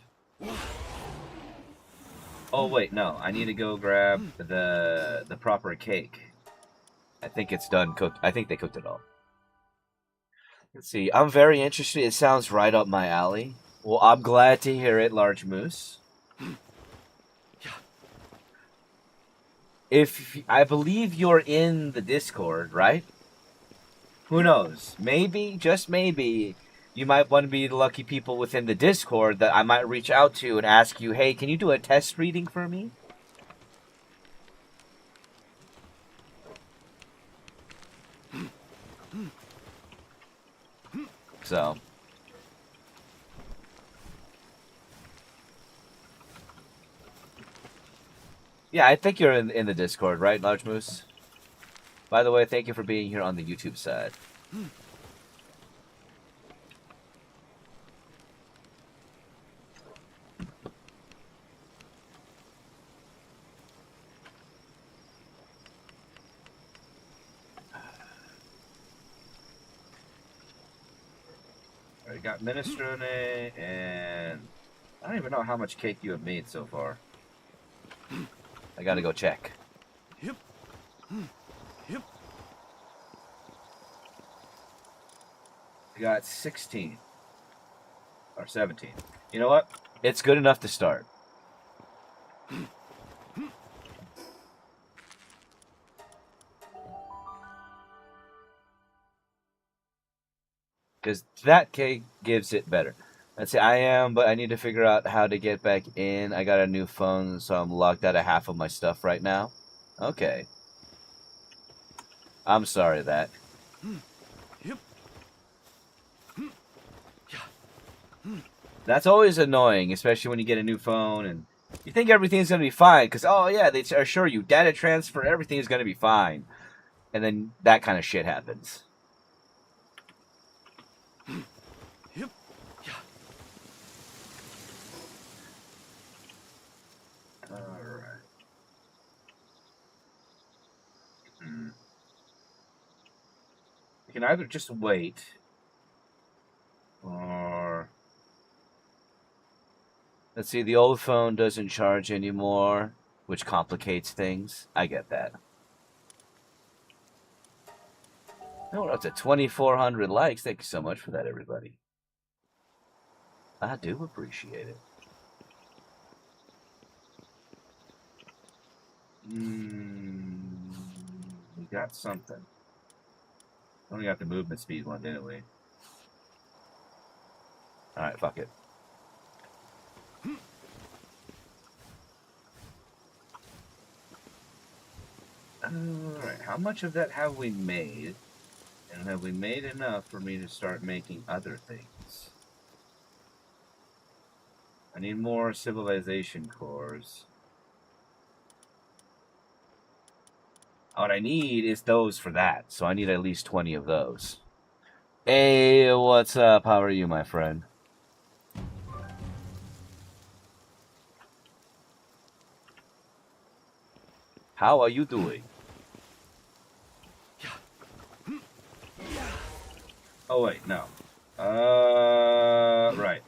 Oh, wait, no. I need to go grab the proper cake. I think it's done cooked. I think they cooked it all. Let's see. I'm very interested. It sounds right up my alley. Well, I'm glad to hear it, Large Moose. If I believe you're in the Discord, right? Who knows? Maybe, just maybe, you might want to be the lucky people within the Discord that I might reach out to and ask you, hey, can you do a test reading for me? So. Yeah, I think you're in the Discord, right, Large Moose? By the way, thank you for being here on the YouTube side. Alright, got minestrone, and I don't even know how much cake you have made so far. I gotta go check. Yep. Yep. I got 16. Or 17. You know what? It's good enough to start. because that cake gives it better. Let's see, I am, but I need to figure out how to get back in. I got a new phone, so I'm locked out of half of my stuff right now. Okay. I'm sorry that. Yep. That's always annoying, especially when you get a new phone and you think everything's going to be fine. Because, oh, yeah, they assure you data transfer, everything is going to be fine. And then that kind of shit happens. Yep. Yeah. Alright. You can either just wait or... Let's see, the old phone doesn't charge anymore, which complicates things. I get that. No, we're up to 2,400 likes. Thank you so much for that, everybody. I do appreciate it. We got something. Only got the movement speed one, didn't we? Alright, fuck it. Alright, how much of that have we made? And have we made enough for me to start making other things? I need more civilization cores. What I need is those for that, so I need at least 20 of those. Hey, what's up? How are you, my friend? How are you doing? Oh, wait, no. Right.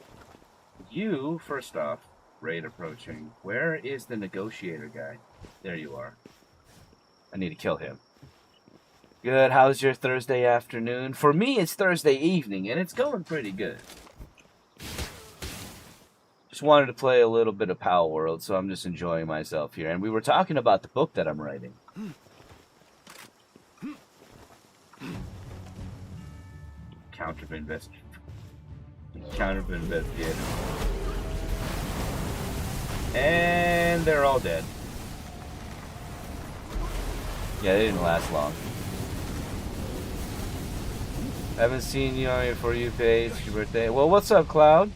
You, first off, raid approaching. Where is the negotiator guy? There you are. I need to kill him. Good, how's your Thursday afternoon? For me, it's Thursday evening, and it's going pretty good. Just wanted to play a little bit of Palworld, so I'm just enjoying myself here. And we were talking about the book that I'm writing. Counter investigator. And they're all dead. Yeah, they didn't last long. Haven't seen you on your For You page. Your birthday. Well, what's up, Cloud?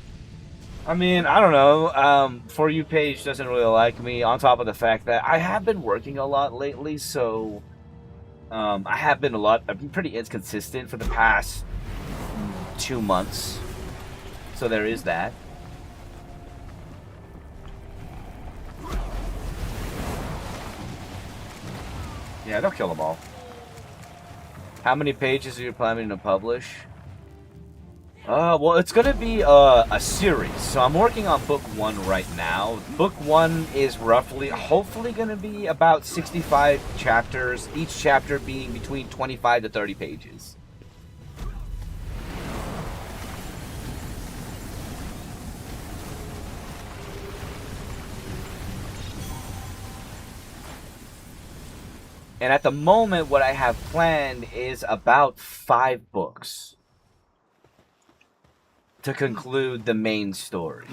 I mean, I don't know. For You page doesn't really like me. On top of the fact that I have been working a lot lately, so I've been pretty inconsistent for the past 2 months. So there is that. Yeah, they'll kill them all. How many pages are you planning to publish? Well, it's going to be a series. So I'm working on book 1 right now. Book 1 is hopefully going to be about 65 chapters, each chapter being between 25 to 30 pages. And at the moment, what I have planned is about 5 books to conclude the main story.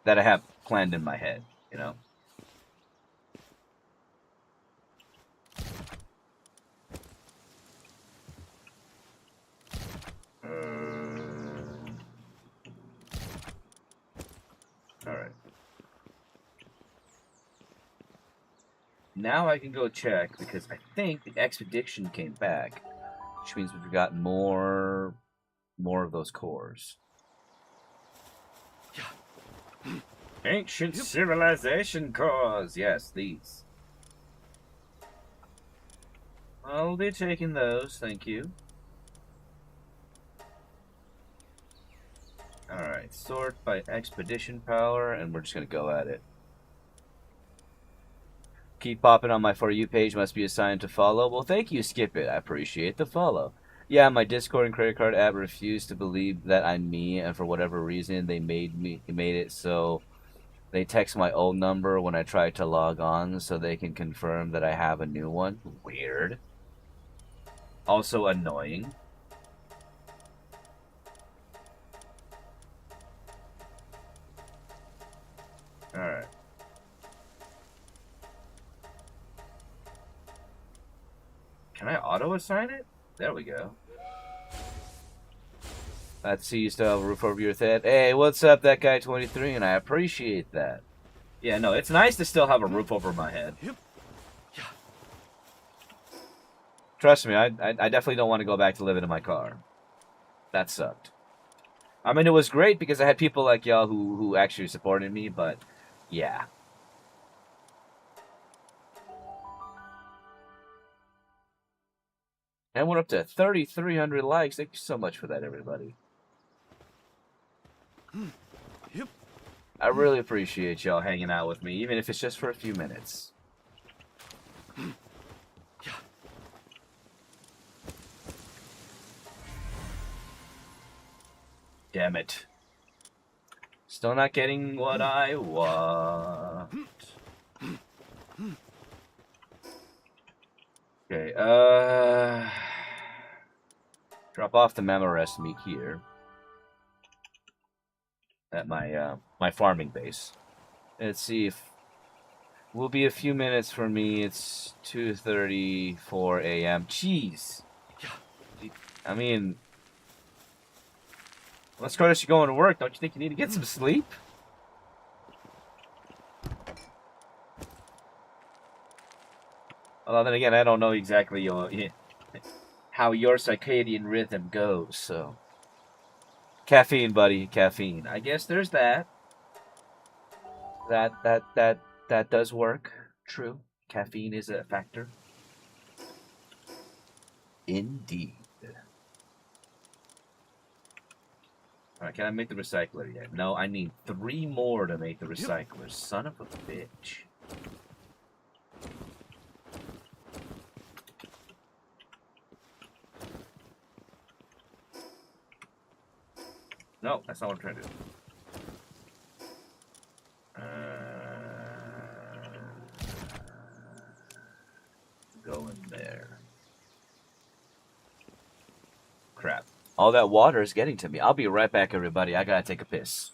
That I have planned in my head, you know? Alright. Now I can go check, because I think the expedition came back, which means we've got more of those cores. Ancient civilization cores. Yes, these. I'll be taking those, thank you. Alright, sort by expedition power, and we're just gonna go at it. Keep popping on my For You page, must be assigned to follow. Well, thank you, Skip It. I appreciate the follow. Yeah, my Discord and credit card app refused to believe that I'm me, and for whatever reason, they made it so They text my old number when I try to log on so they can confirm that I have a new one. Weird. Also annoying. Alright. Can I auto-assign it? There we go. Let's see, you still have a roof over your head. Hey, what's up, that guy 23, and I appreciate that. Yeah, no, it's nice to still have a roof over my head. Trust me, I definitely don't want to go back to living in my car. That sucked. I mean, it was great because I had people like y'all who actually supported me, but yeah. And we're up to 3,300 likes. Thank you so much for that, everybody. I really appreciate y'all hanging out with me, even if it's just for a few minutes. Damn it. Still not getting what I want. Okay, drop off the Memorest meat here. At my my farming base. Let's see if will be a few minutes for me. It's 2:34 a.m. Jeez. I mean, unless Curtis, you're going to work, don't you think you need to get some sleep? Well, then again, I don't know exactly how your circadian rhythm goes, so. Caffeine, buddy, caffeine. I guess there's that. That does work. True. Caffeine is a factor. Indeed. Alright, can I make the recycler yet? No, I need 3 more to make the recycler. Son of a bitch. No, that's not what I'm trying to do. Go in there. Crap. All that water is getting to me. I'll be right back, everybody. I gotta take a piss.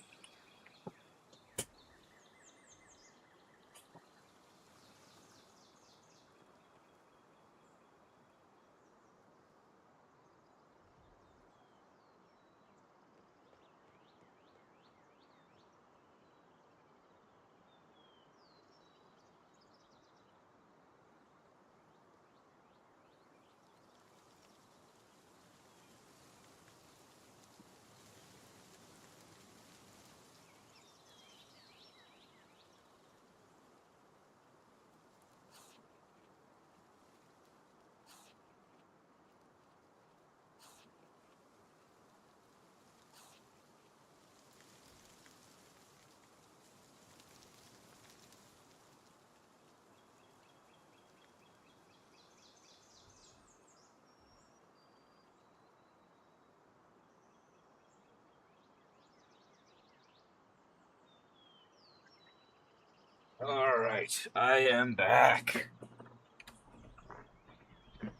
Alright, I am back.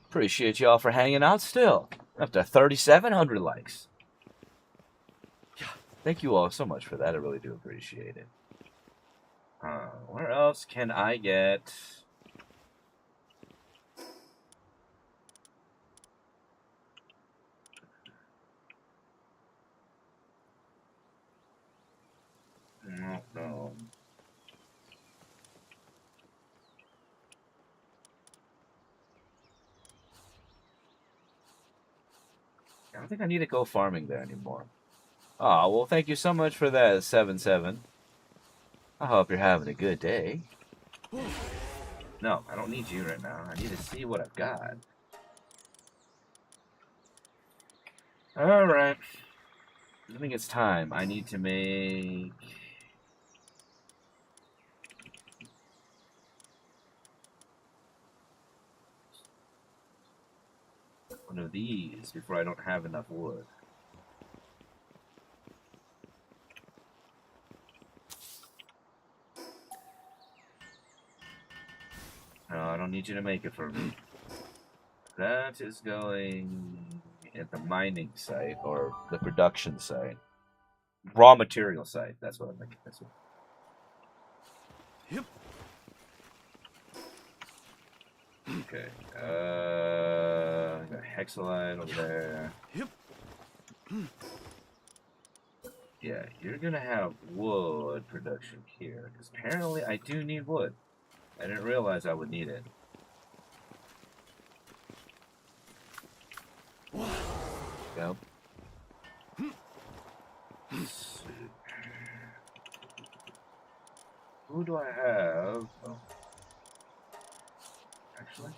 Appreciate y'all for hanging out still. Up to 3,700 likes. Thank you all so much for that. I really do appreciate it. Where else can I get... No. I don't think I need to go farming there anymore. Oh, well, thank you so much for that, 7-7. I hope you're having a good day. No, I don't need you right now. I need to see what I've got. Alright. I think it's time. I need to make... one of these before I don't have enough wood. need you to make it for me. That is going at the mining site or the production site. Raw material site. That's what I'm making this one. Yep. Okay. Got hexalite over there. Yep. Yeah, you're gonna have wood production here. Because apparently I do need wood. I didn't realize I would need it. Go. Who do I have? Oh. Actually.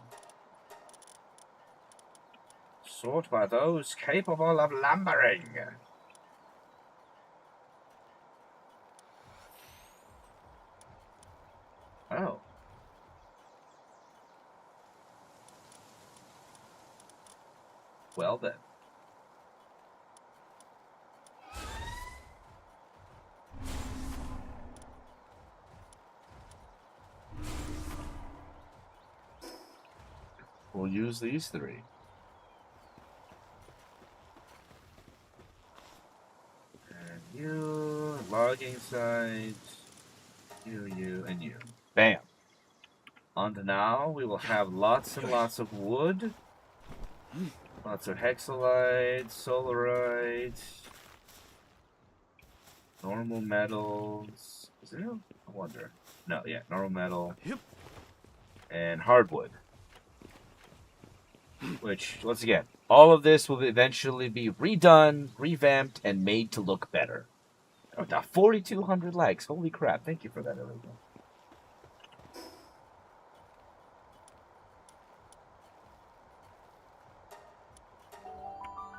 Sort by those capable of lumbering. Oh. Well then. We'll use these three. And you, logging sites, you, and you. Bam. On to now, we will have lots and lots of wood. Lots of hexalite, solarite, normal metals. Is there? I wonder. No, yeah, normal metal. Yep. And hardwood. Which, once again, all of this will eventually be redone, revamped, and made to look better. Oh, now 4,200 likes. Holy crap. Thank you for that, everyone.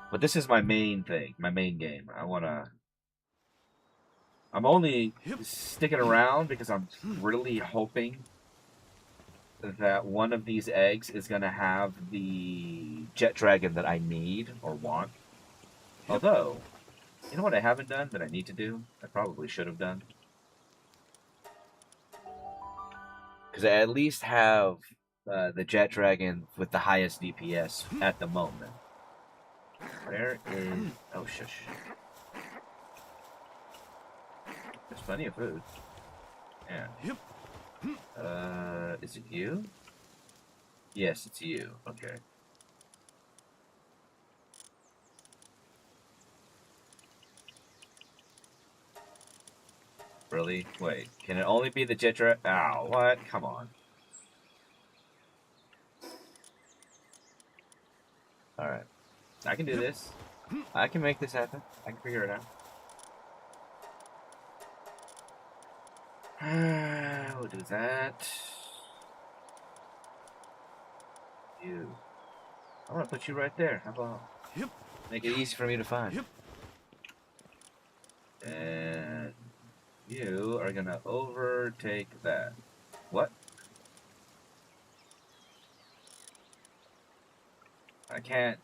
But this is my main thing, my main game. I'm only sticking around because I'm really hoping that one of these eggs is going to have the jet dragon that I need or want. Although, you know what I haven't done that I need to do? I probably should have done. Because I at least have the jet dragon with the highest DPS at the moment. Where is... Oh, shush. There's plenty of food. Yeah. Is it you? Yes, it's you. Okay. Really? Wait, can it only be the jet dragon? Ow, what? Come on. Alright. I can do this. I can make this happen. I can figure it out. We'll do that. You. I want to put you right there. How about? Yep. Make it easy for me to find. Yep. And you are gonna overtake that. What? I can't.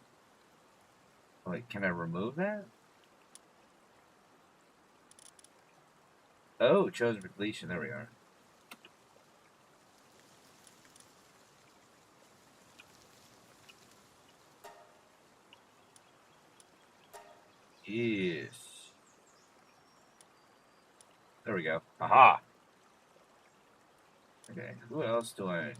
Wait, can I remove that? Oh, chosen for deletion. There we are. Yes. There we go. Aha! Okay, who else do I...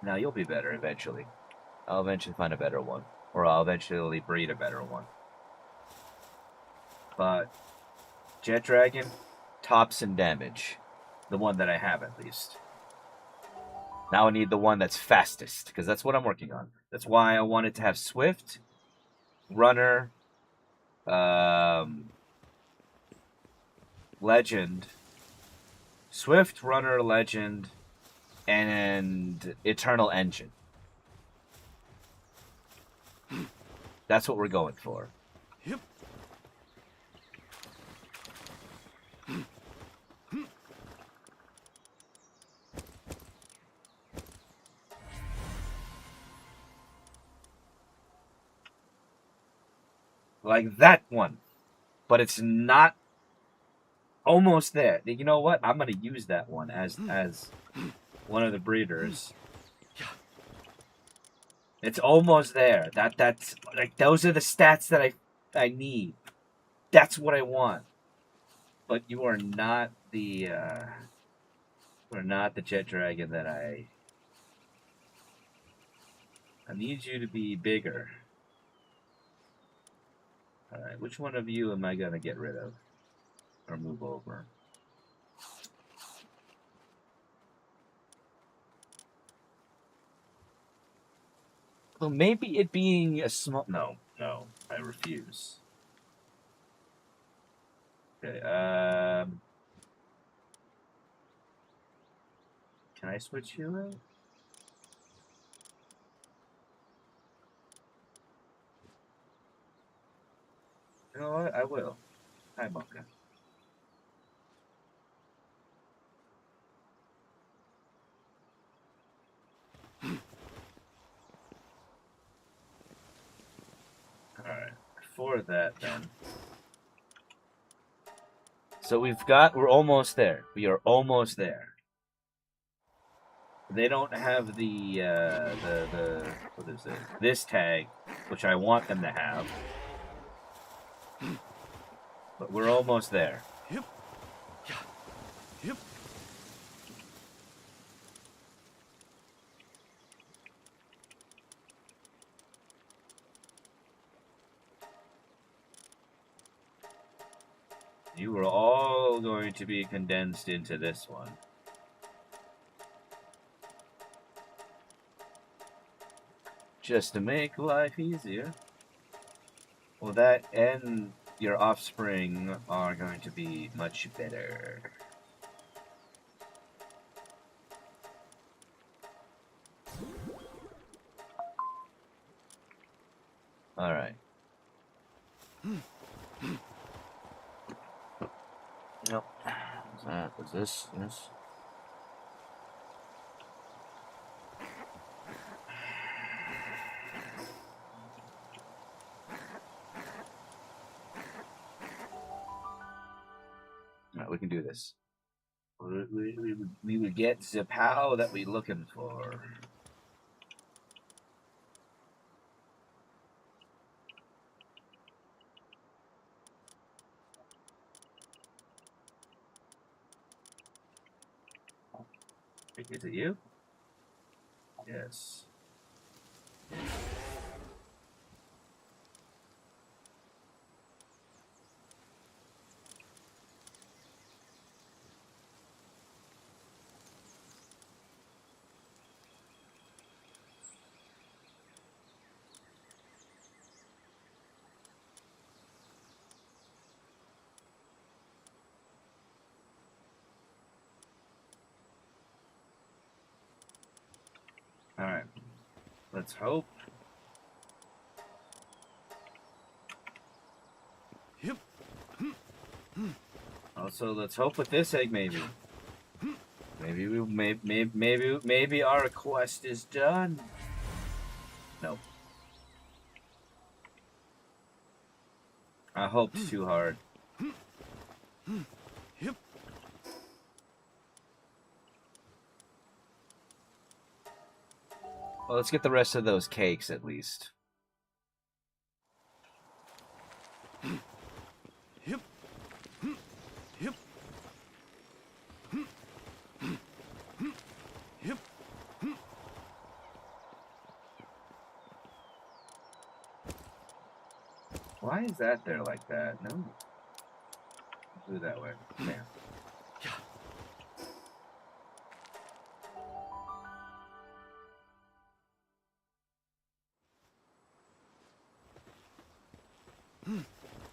Now you'll be better eventually. I'll eventually find a better one. Or I'll eventually breed a better one. But Jet Dragon, tops in damage. The one that I have at least. Now I need the one that's fastest, because that's what I'm working on. That's why I wanted to have Swift, Runner, Legend, Swift, Runner, Legend, and Eternal Engine. That's what we're going for. Yep. Like that one. But it's not almost there. You know what? I'm gonna use that one as one of the breeders. It's almost there. That's like those are the stats that I need. That's what I want. But you are not the jet dragon that I need you to be bigger. Alright, which one of you am I gonna get rid of? Or move over? Well, maybe it being a small... No, I refuse. Okay, can I switch you out? You know what? I will. Hi, Bunka. Alright, for that then. So we're almost there. We are almost there. They don't have the what is it? This tag, which I want them to have. But we're almost there. Yep. Yeah. Yep. You are all going to be condensed into this one. Just to make life easier. Well, that and your offspring are going to be much better. Alright. Nope. Was this? Yes. Alright, we can do this. We would get the pow that we're looking for. Is it you? Yes. Alright. Let's hope. Yep. Also, let's hope with this egg, maybe. Maybe our quest is done. Nope. I hoped too hard. Yep. Well, let's get the rest of those cakes at least. Yep. Yep. Yep. Why is that there like that? No. Do it that way. There. Yeah.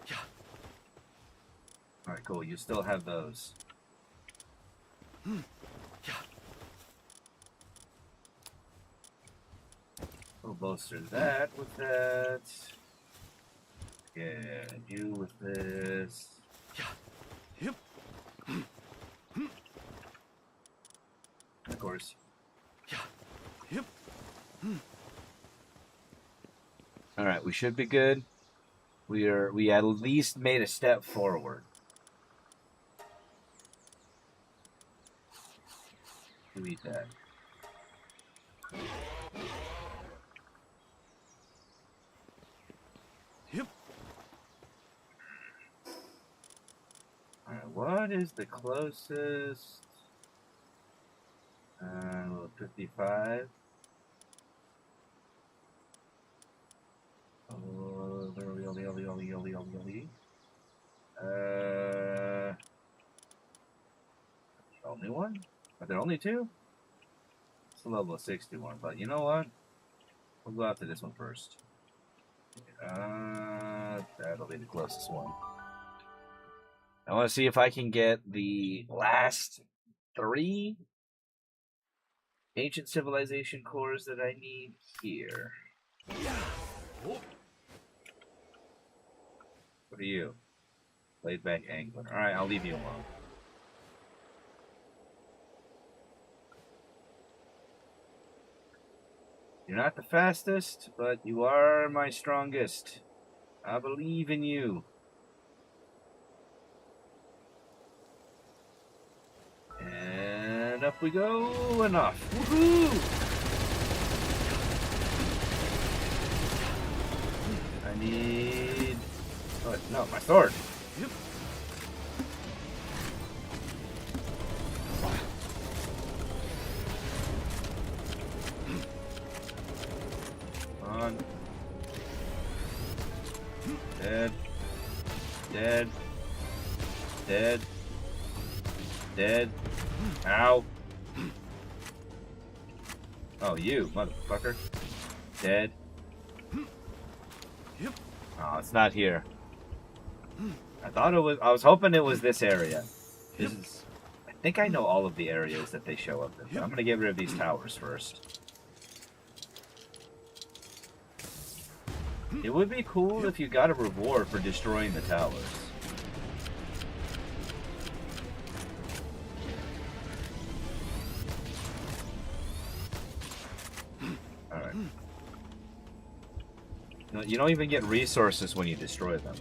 Yeah. Alright, cool. You still have those. Yeah. We'll bolster that with that. Yeah, you with this. Yeah. Yep. Of course. Yeah. Yep. Alright, we should be good. We at least made a step forward. You eat that. Yep. Alright, what is the closest? 55. Only one? Are there only two? It's a level of 61, but you know what? We'll go after this one first. That'll be the closest one. I want to see if I can get the last 3 ancient civilization cores that I need here. Oh. What are you? Laid back angler. Alright, I'll leave you alone. You're not the fastest, but you are my strongest. I believe in you. And up we go, and off. Woohoo! I need... Oh, no, my sword. Yep. Come on. Dead. Dead. Dead. Dead. Ow. Oh, you, motherfucker. Dead. Yep. Oh, it's not here. I thought it was... I was hoping it was this area. This is... I think I know all of the areas that they show up in. But I'm gonna get rid of these towers first. It would be cool if you got a reward for destroying the towers. Alright. No, you don't even get resources when you destroy them.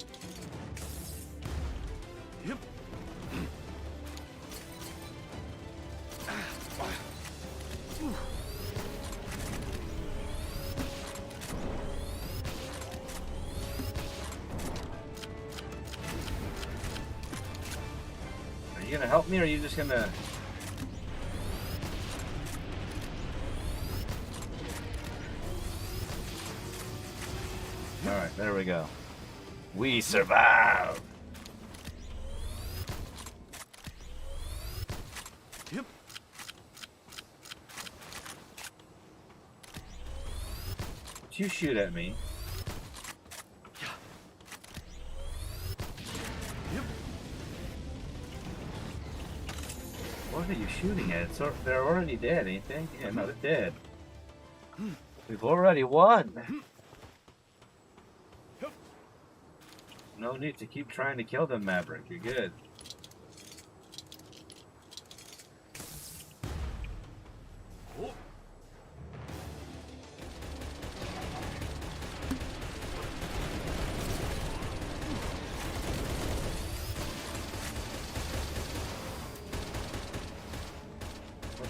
Yep. Are you gonna help me, or are you just gonna... Alright, there we go. We survived! Yep. Don't you shoot at me. Yep. What are you shooting at? They're already dead, ain't they? Yeah, no, they're dead. We've already won! No need to keep trying to kill them, Maverick. You're good. Oh.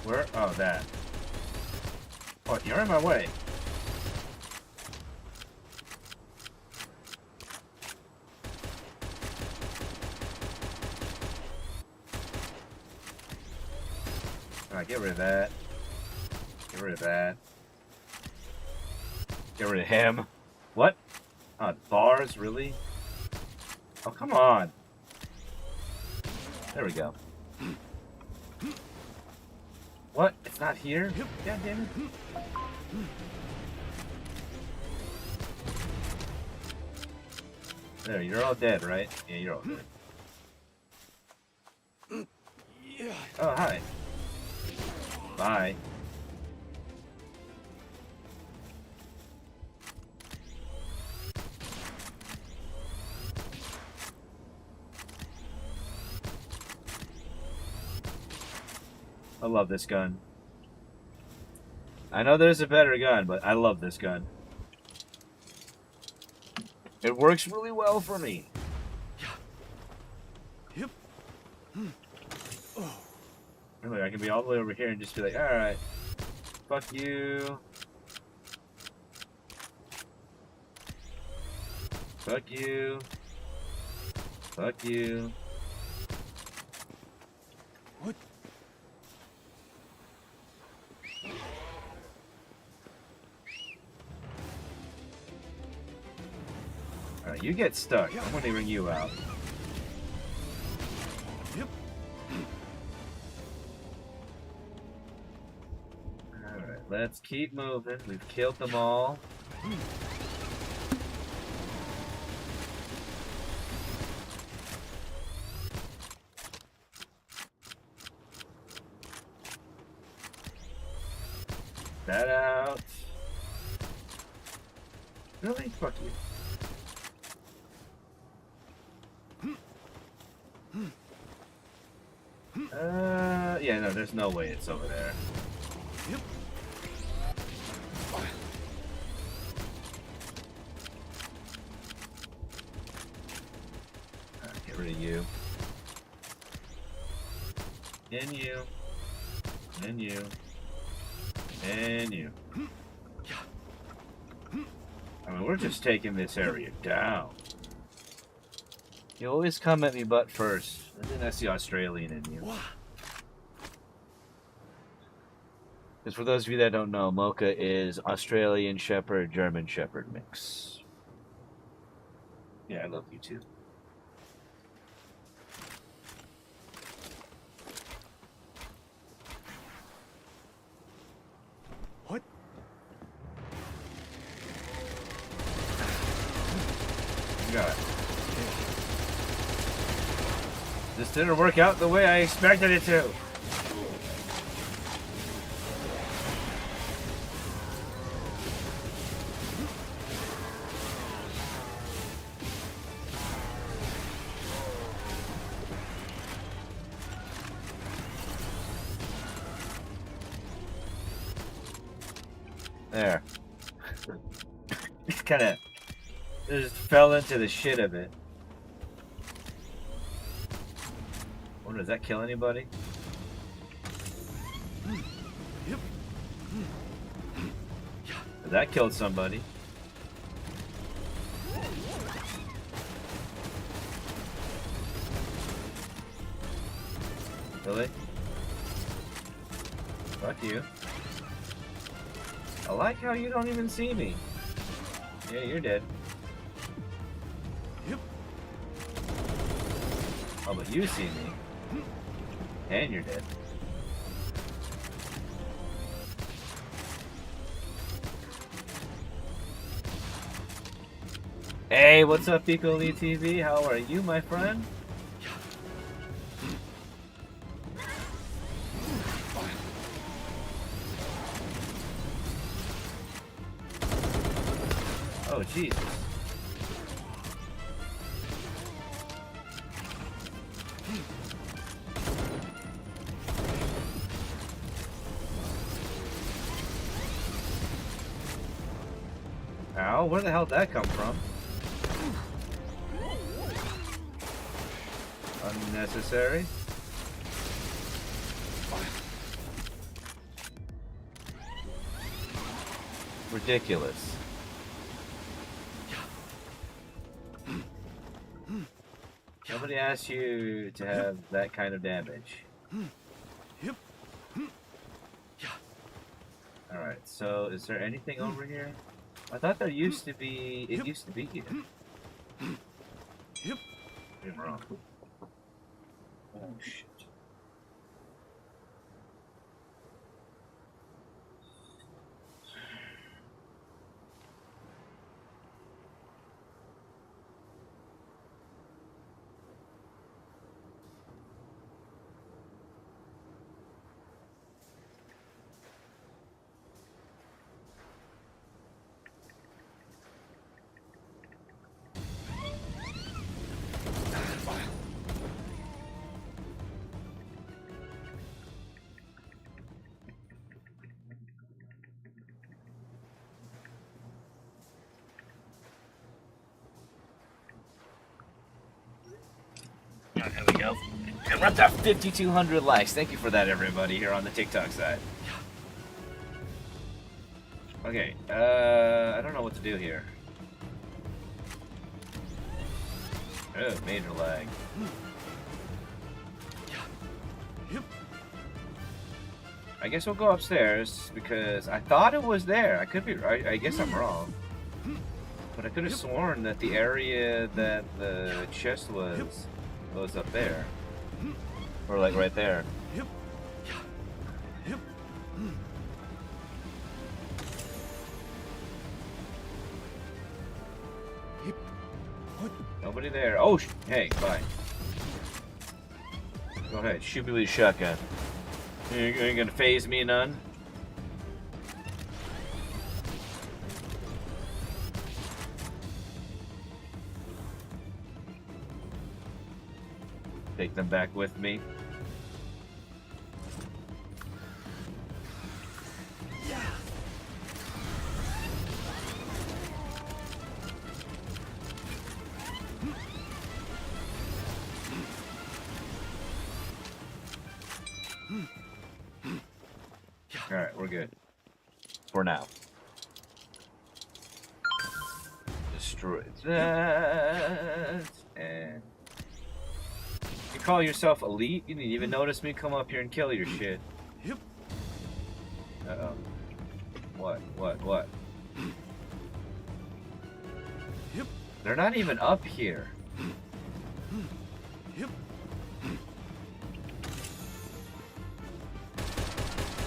Where? Oh, that. What? You're in my way. Alright, get rid of that. Get rid of that. Get rid of him. What? Oh, bars? Really? Oh, come on. There we go. What? It's not here? God damn it. There, you're all dead, right? Yeah, you're all dead. Yeah. Oh, hi. Bye. I love this gun. I know there's a better gun, but I love this gun. It works really well for me. Yep. Really, I can be all the way over here and just be like, alright, fuck you. Fuck you. Fuck you. What? Alright, you get stuck. I'm gonna bring you out. Yep. Alright, let's keep moving. We've killed them all. That out. Really? Fuck you. Yeah, no, there's no way it's over there. Yep. Alright, get rid of you. And you. And you. And you. I mean, we're just taking this area down. You always come at me butt first. I think that's the Australian in you. Wow. Because for those of you that don't know, Mocha is Australian Shepherd, German Shepherd mix. Yeah, I love you too. What? You got it. This didn't work out the way I expected it to. There. Kind of just fell into the shit of it. Wonder, does that kill anybody? Yep. That killed somebody. Really? Fuck you. I like how you don't even see me. Yeah, you're dead. Yep. Oh, but you see me. And you're dead. Hey, what's up, Pico Lee TV? How are you, my friend? Oh, Jesus. Ow, where the hell did that come from? Unnecessary. Ridiculous. Nobody asked you to have that kind of damage. Yep. Alright, so is there anything over here? I thought there used to be... It used to be here. Yep. I'm wrong. Oh, shit. And we're up to 5,200 likes. Thank you for that, everybody, here on the TikTok side. Okay, I don't know what to do here. Oh, major lag. I guess we'll go upstairs because I thought it was there. I could be right. I guess I'm wrong. But I could have sworn that the area that the chest was up there. Or like right there. Nobody there. Oh, hey, bye. Go ahead, shoot me with your shotgun. You ain't gonna phase me none? Take them back with me. Alright, we're good. For now. Destroy that. And you call yourself elite? You didn't even notice me come up here and kill your shit. Uh-oh. What? They're not even up here.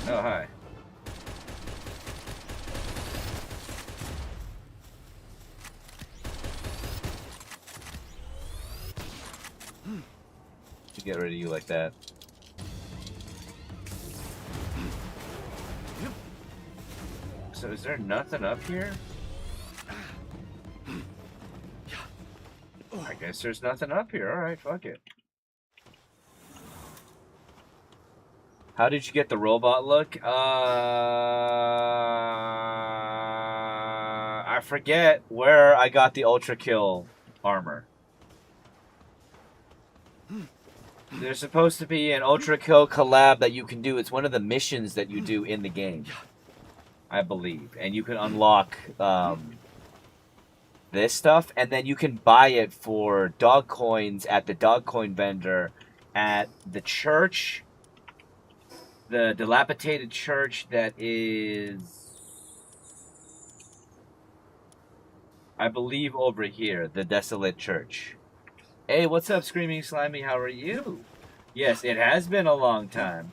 Oh, hi. To get rid of you like that. So is there nothing up here? I guess there's nothing up here. Alright, fuck it. How did you get the robot look? I forget where I got the Ultra Kill armor. There's supposed to be an Ultra Kill collab that you can do. It's one of the missions that you do in the game, I believe. And you can unlock this stuff, and then you can buy it for dog coins at the dog coin vendor at the church. The dilapidated church that is, I believe, over here. The desolate church. Hey, what's up, Screaming Slimy? How are you? Yes, it has been a long time.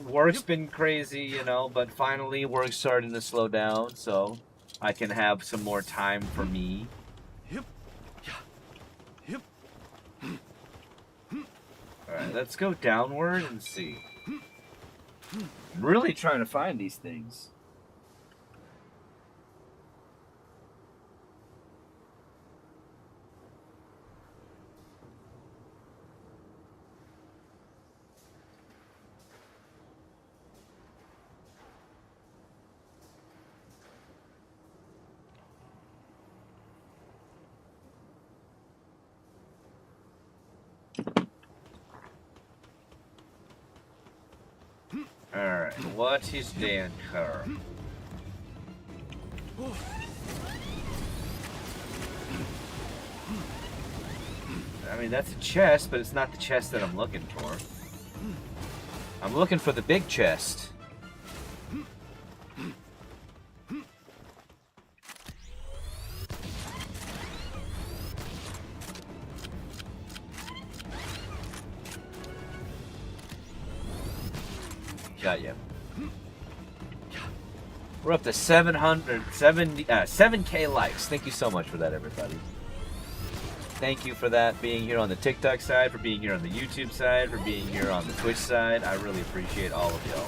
Work's been crazy, you know, but finally work's starting to slow down, so I can have some more time for me. Alright, let's go downward and see. I'm really trying to find these things. Alright, what is Dan Kerr? I mean, that's a chest, but it's not the chest that I'm looking for. I'm looking for the big chest. Got you. We're up to 7K likes. Thank you so much for that, everybody. Thank you for that, being here on the TikTok side, for being here on the YouTube side, for being here on the Twitch side. I really appreciate all of y'all.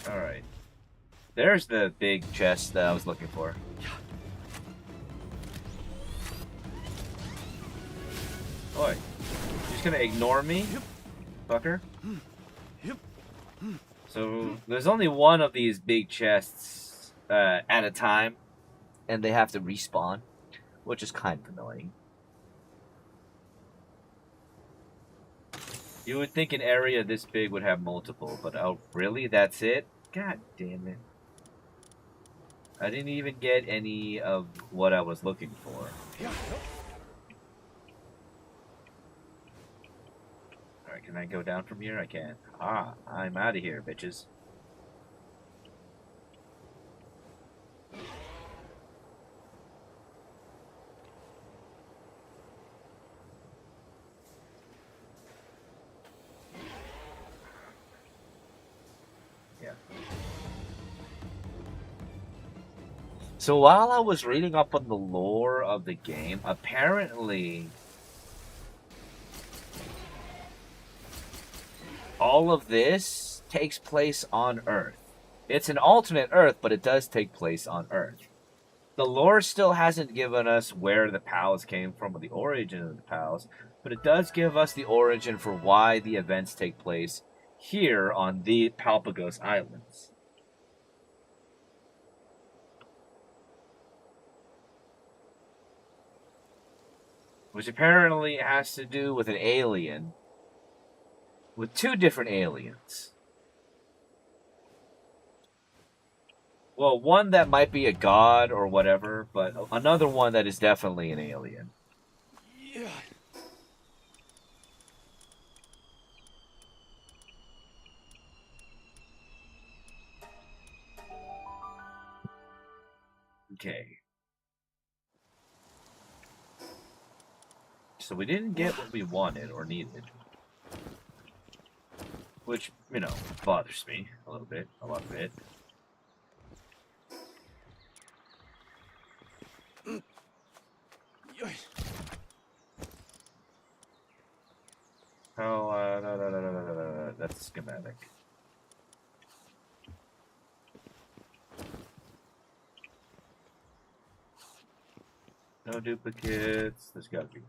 Alright. There's the big chest that I was looking for. Oi. gonna ignore me, fucker. So there's only one of these big chests at a time, and they have to respawn, which is kind of annoying. You would think an area this big would have multiple, but oh, really? That's it? God damn it. I didn't even get any of what I was looking for. Alright, can I go down from here? I can't. Ah, I'm out of here, bitches. Yeah. So while I was reading up on the lore of the game, apparently all of this takes place on Earth. It's an alternate Earth, but it does take place on Earth. The lore still hasn't given us where the pals came from or the origin of the pals, but it does give us the origin for why the events take place here on the Palpagos Islands. Which apparently has to do with an alien. With two different aliens. Well, one that might be a god or whatever, but another one that is definitely an alien. Yeah. Okay. So we didn't get what we wanted or needed. Which, you know, bothers me a little bit, a lot of it. Oh, no, that's schematic. No duplicates. There's gotta be.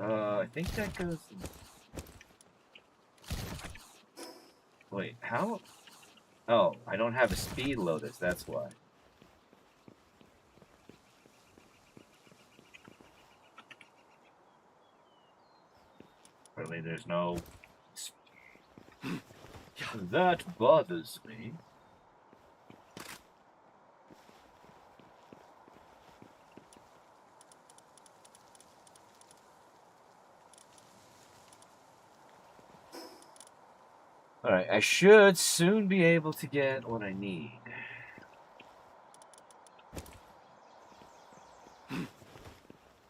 I think that goes. Wait, how? Oh, I don't have a speed lotus, that's why. Really, there's no. That bothers me. Alright, I should soon be able to get what I need.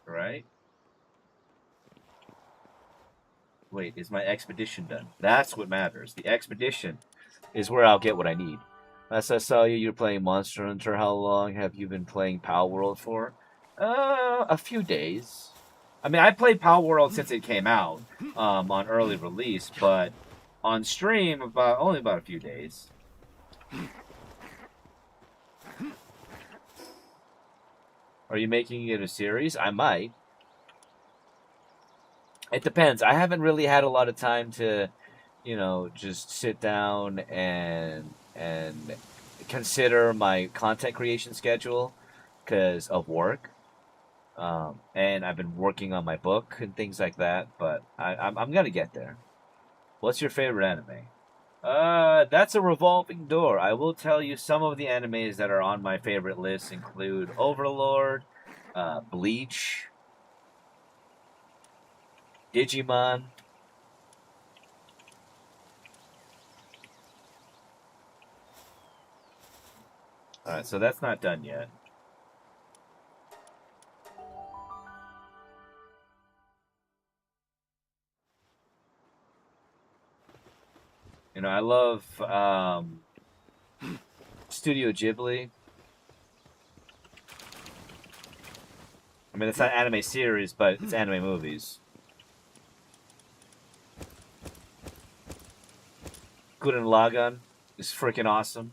Right? Wait, is my expedition done? That's what matters. The expedition is where I'll get what I need. Last I saw you, you're playing Monster Hunter. How long have you been playing Palworld for? A few days. I mean, I played Palworld since it came out on early release, but on stream only about a few days. Are you making it a series? I might. It depends. I haven't really had a lot of time to, you know, just sit down and consider my content creation schedule because of work. And I've been working on my book and things like that, but I'm gonna get there. What's your favorite anime? That's a revolving door. I will tell you some of the animes that are on my favorite list include Overlord, Bleach, Digimon. Alright, so that's not done yet. You know, I love Studio Ghibli. I mean, it's not anime series, but it's anime movies. Gurren Lagann is freaking awesome.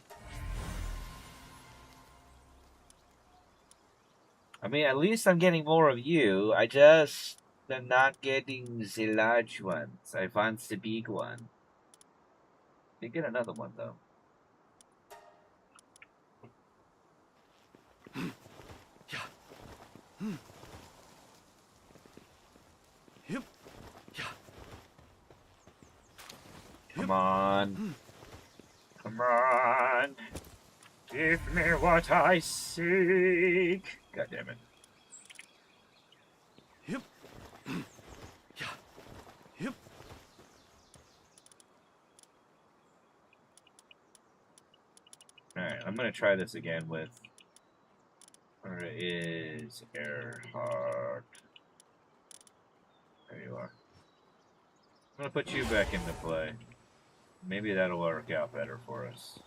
I mean, at least I'm getting more of you. I just am not getting the large ones. I want the big one. You get another one though. Yeah. Yep. Yeah. Come on. Come on. Give me what I seek. God damn it. Yep. Yeah. Yep. Alright, I'm gonna try this again with. Where is Earhart? There you are. I'm gonna put you back into play. Maybe that'll work out better for us.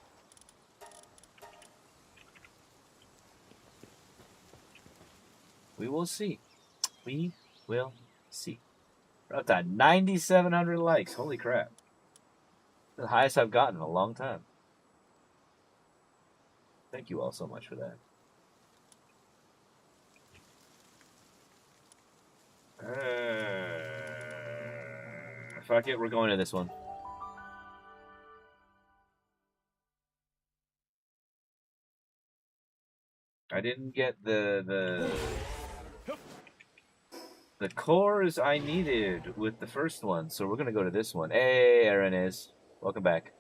We will see. We will see. We're up to 9,700 likes. Holy crap. The highest I've gotten in a long time. Thank you all so much for that. Fuck it, we're going to this one. I didn't get the cores I needed with the first one, so we're gonna go to this one. Hey, Aaron is. Welcome back.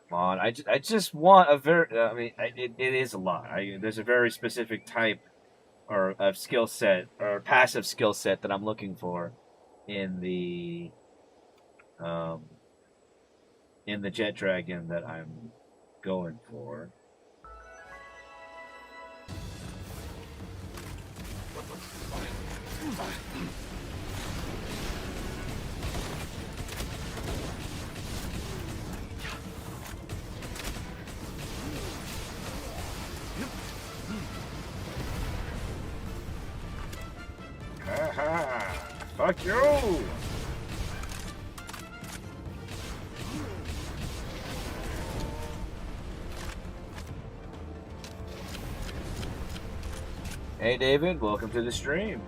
Come on, I just want a very. I mean, it is a lot. There's a very specific type or of skill set or passive skill set that I'm looking for in the Jet Dragon that I'm going for. Haha! Fuck you! Hey David, welcome to the stream.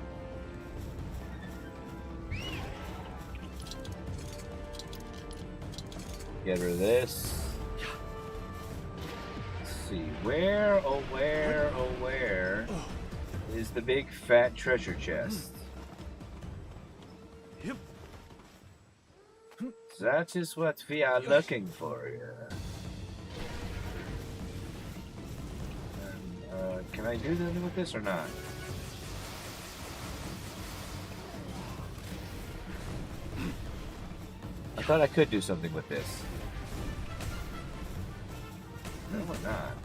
Get rid of this. Let's see, where is the big fat treasure chest? Yep. That is what we are looking for here. And, can I do anything with this or not? I thought I could do something with this. No, I'm not.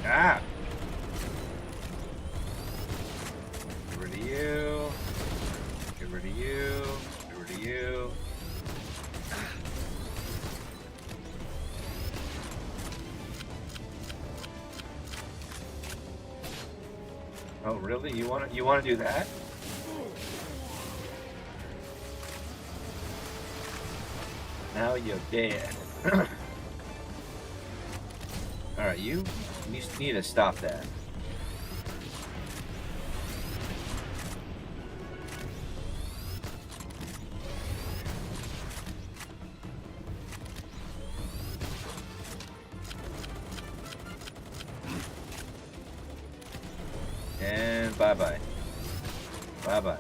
Ah! Get rid of you. Get rid of you. Get rid of you. Oh, really? You want to do that? Now you're dead. Alright, you need to stop that. And bye-bye. Bye-bye.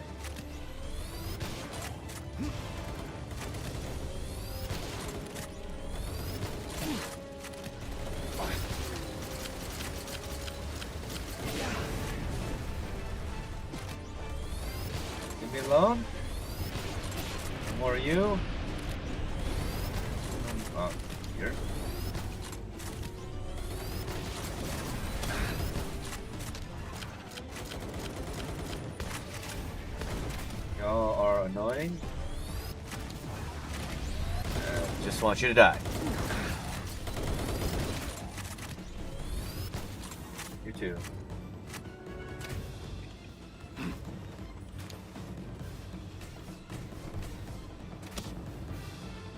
Leave me alone. No more of you. Oh, here. Y'all are annoying. Just want you to die. You too.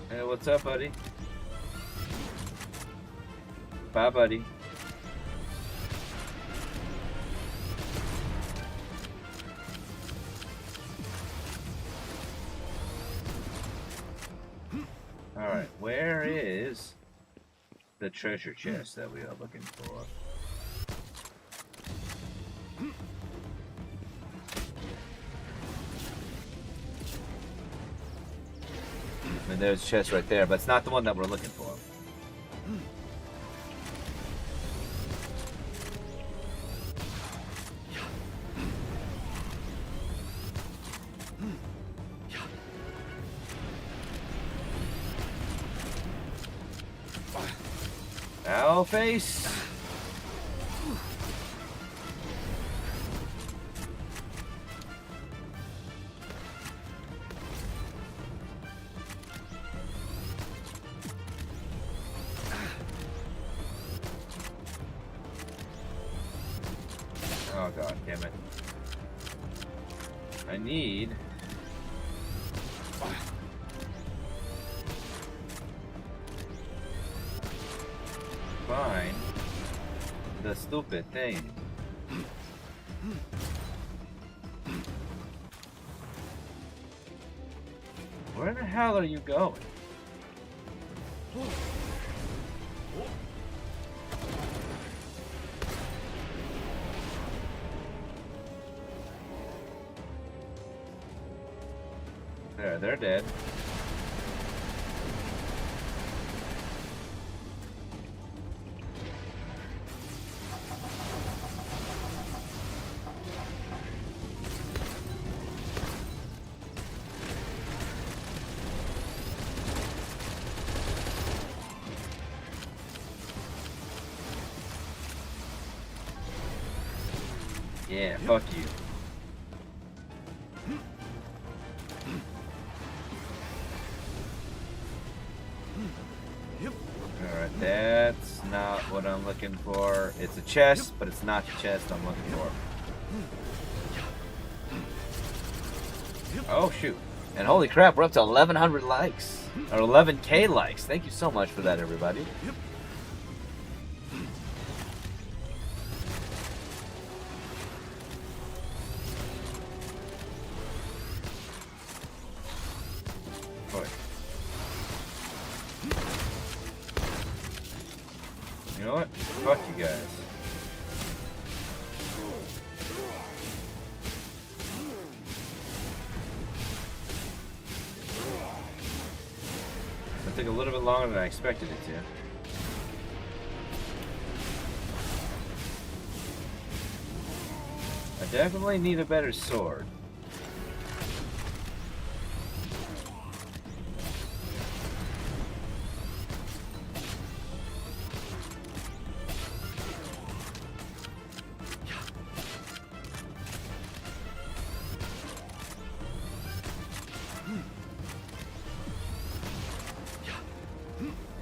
Hey, what's up, buddy? Bye, buddy. Alright, where is the treasure chest that we are looking for? I mean, there's a chest right there, but it's not the one that we're looking for. Owl face. Oh god damn it. I need find the stupid thing. Where the hell are you going? There, they're dead. Yeah, fuck you. Alright, that's not what I'm looking for. It's a chest, but it's not the chest I'm looking for. Oh shoot. And holy crap, we're up to 1,100 likes. Or 11k likes. Thank you so much for that, everybody. You know what? Fuck you guys. That took a little bit longer than I expected it to. I definitely need a better sword.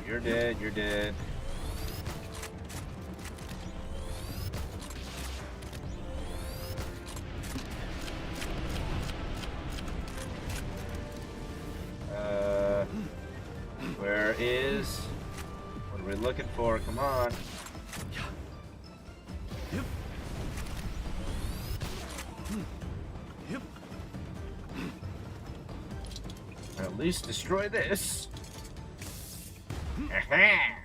You're dead, you're dead. Where is... What are we looking for? Come on. At least destroy this. Aha!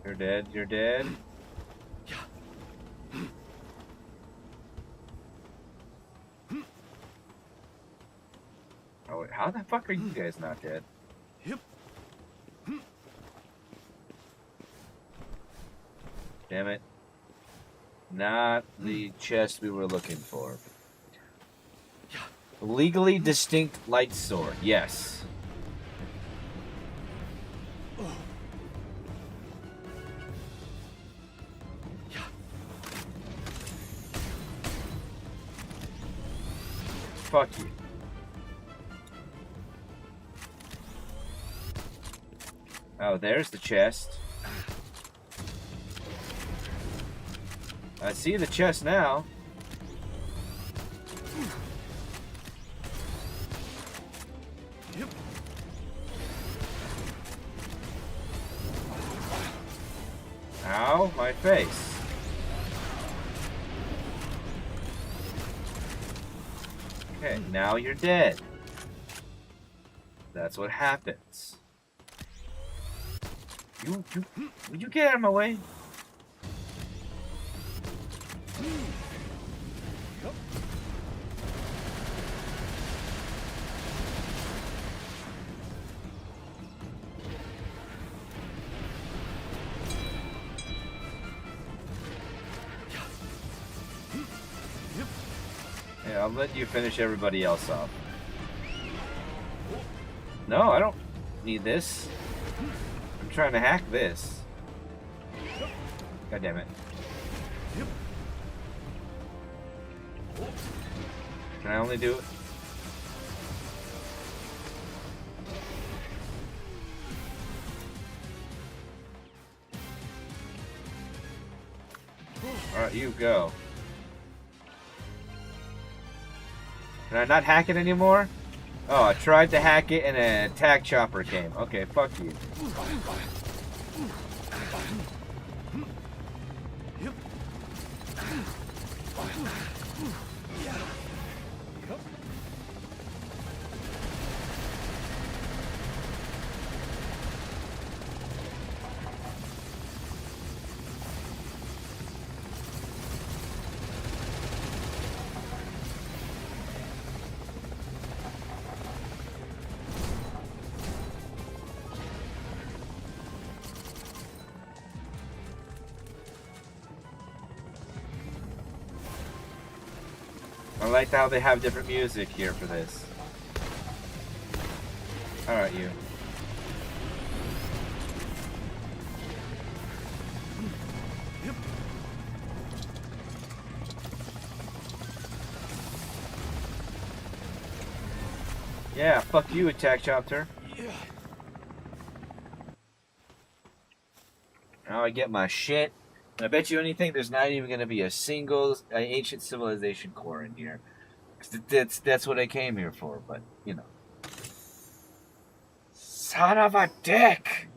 You're dead, you're dead. Oh wait, how the fuck are you guys not dead? Damn it. Not the chest we were looking for. Legally distinct light sword, yes. Fuck you. Oh, there's the chest. I see the chest now. Yep. Ow, my face. Okay, now you're dead. That's what happens. Would you get out of my way? Yep. Yep. Yeah, I'll let you finish everybody else off. No, I don't need this. I'm trying to hack this. God damn it. Yep. Can I only do it? Alright, you go. Can I not hack it anymore? Oh, I tried to hack it and an attack chopper came. Okay, fuck you. Yep. Yep. I like how they have different music here for this. Alright, you. Yep. Yeah, fuck you, attack chopper. Yeah. Now I get my shit. And I bet you anything there's not even going to be a single ancient civilization core in here. 'Cause that's what I came here for, but, you know. Son of a dick!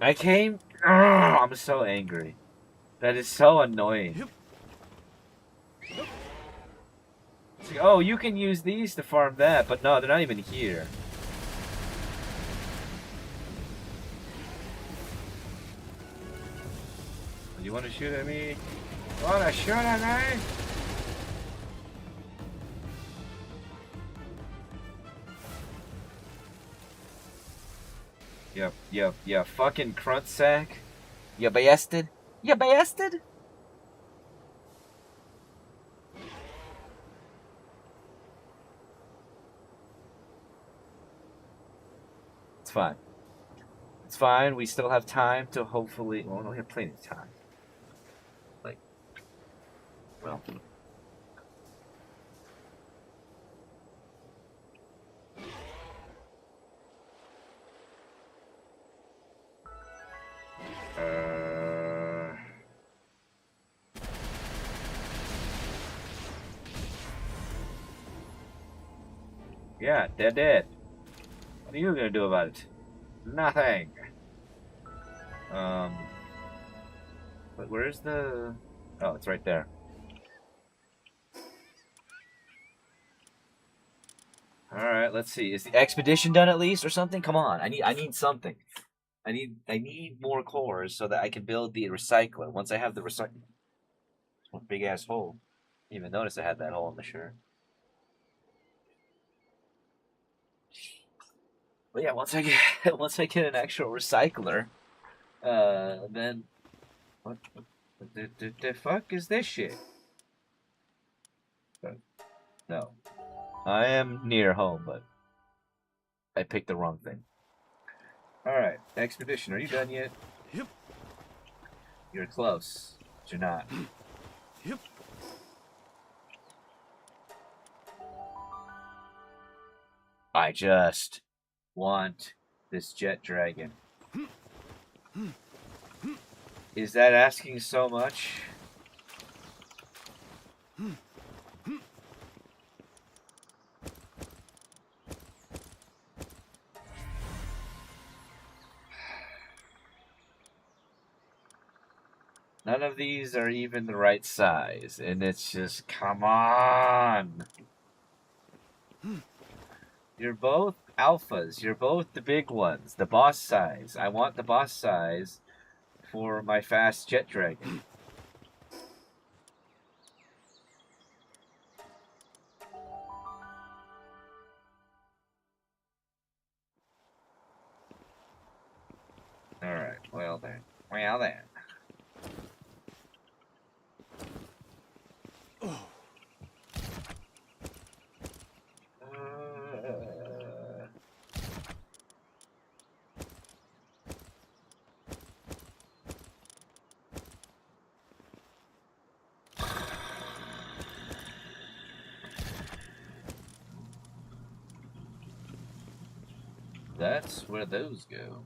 I came. Ugh, I'm so angry. That is so annoying. Yep. It's like, oh, you can use these to farm that, but no, they're not even here. You want to shoot at me? Want to shoot at me? Yep, fucking crunt sack. You bastard. You bastard. It's fine. It's fine. We still have time to hopefully. Well, no, we have plenty of time. Like, well. Yeah, they're dead. What are you gonna do about it? Nothing. But where's the? Oh, it's right there. All right, let's see. Is the expedition done at least, or something? Come on, I need something. I need more cores so that I can build the recycler. Once I have the recycler, big ass hole. Didn't even notice I had that hole in the shirt. But yeah, once I get once I get an actual recycler, then what the fuck is this shit? No. I am near home, but I picked the wrong thing. Alright, Expedition, are you done yet? Yep. You're close, but you're not. Yep. I just want this jet dragon. Is that asking so much? None of these are even the right size, and it's just, come on! You're both alphas. You're both the big ones, the boss size. I want the boss size for my fast jet dragon. Alright, well then. Well then. That's where those go.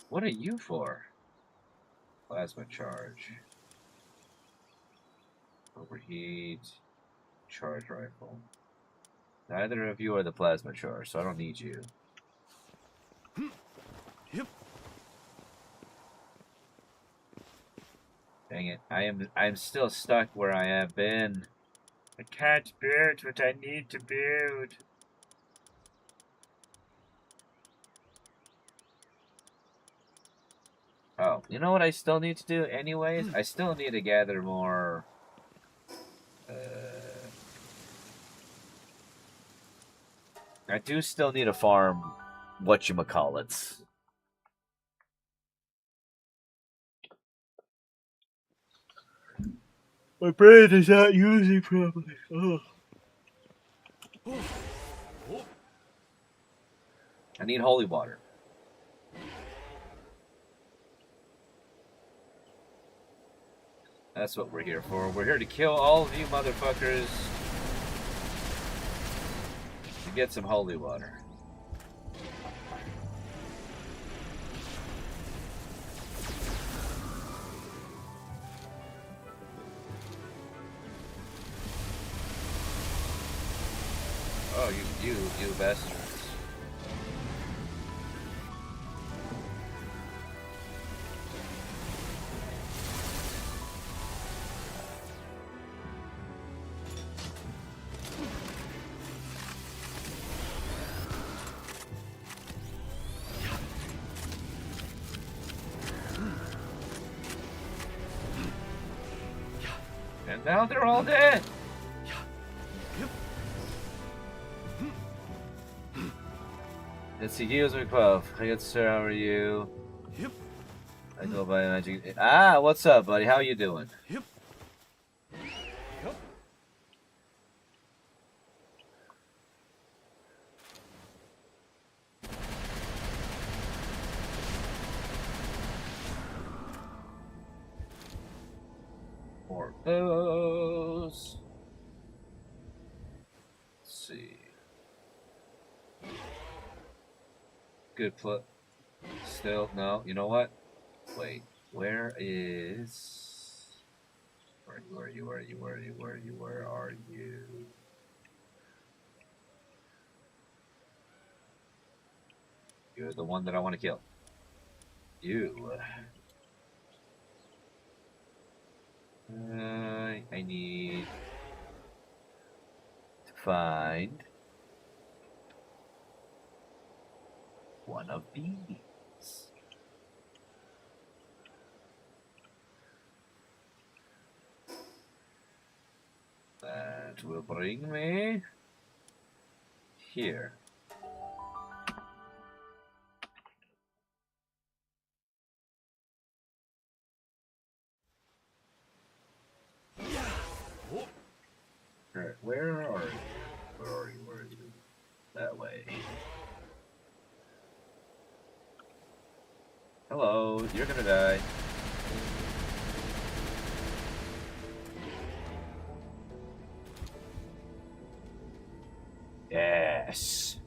What are you for? Plasma charge. Overheat. Charge rifle. Neither of you are the plasma charge, so I don't need you. Yep. Dang it. I'm still stuck where I have been. I can't build what I need to build. Oh, you know what I still need to do anyways? I still need to gather more... I do still need to farm whatchamacallits. My brain is not using properly. Oh. I need holy water. That's what we're here for. We're here to kill all of you motherfuckers to get some holy water. Oh, you bastards. And now they're all dead. Let's see, heals me puff. Hi, good sir, how are you? Yep. I go by magic. Ah, what's up, buddy? How you doing? Yep. Yep. More those. Let's see. Good put. Still, no. You know what? Wait. Where is? Where are you? Where are you? Where are you? Where are you? Where are you? You're the one that I want to kill. You. I need to find one of these. That will bring me here. Alright, where are you? Where are you? Where are you? That way. Hello, you're gonna die. Yes.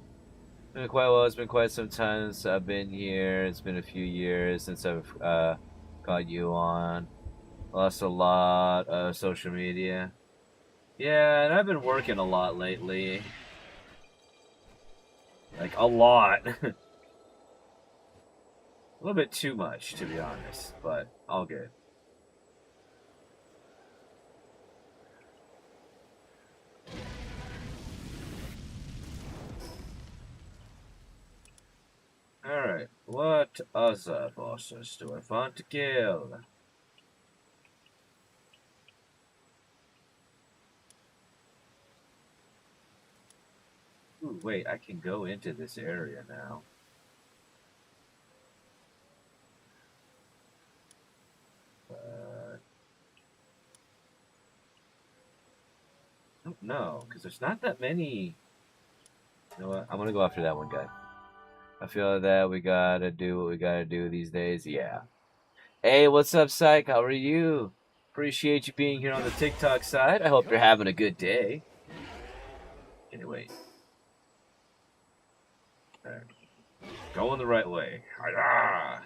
Been quite well. It's been quite some time since I've been here. It's been a few years since I've got you on. Lost a lot of social media. Yeah, and I've been working a lot lately. Like a lot. A little bit too much, to be honest, but all good. Alright, what other bosses do I want to kill? Ooh, wait, I can go into this area now. No, because there's not that many. You know what? I'm gonna go after that one guy. I feel that we gotta do what we gotta do these days. Yeah. Hey, what's up, Psych? How are you? Appreciate you being here on the TikTok side. I hope you're having a good day. Anyway. Alright. Going the right way. Hi-yah!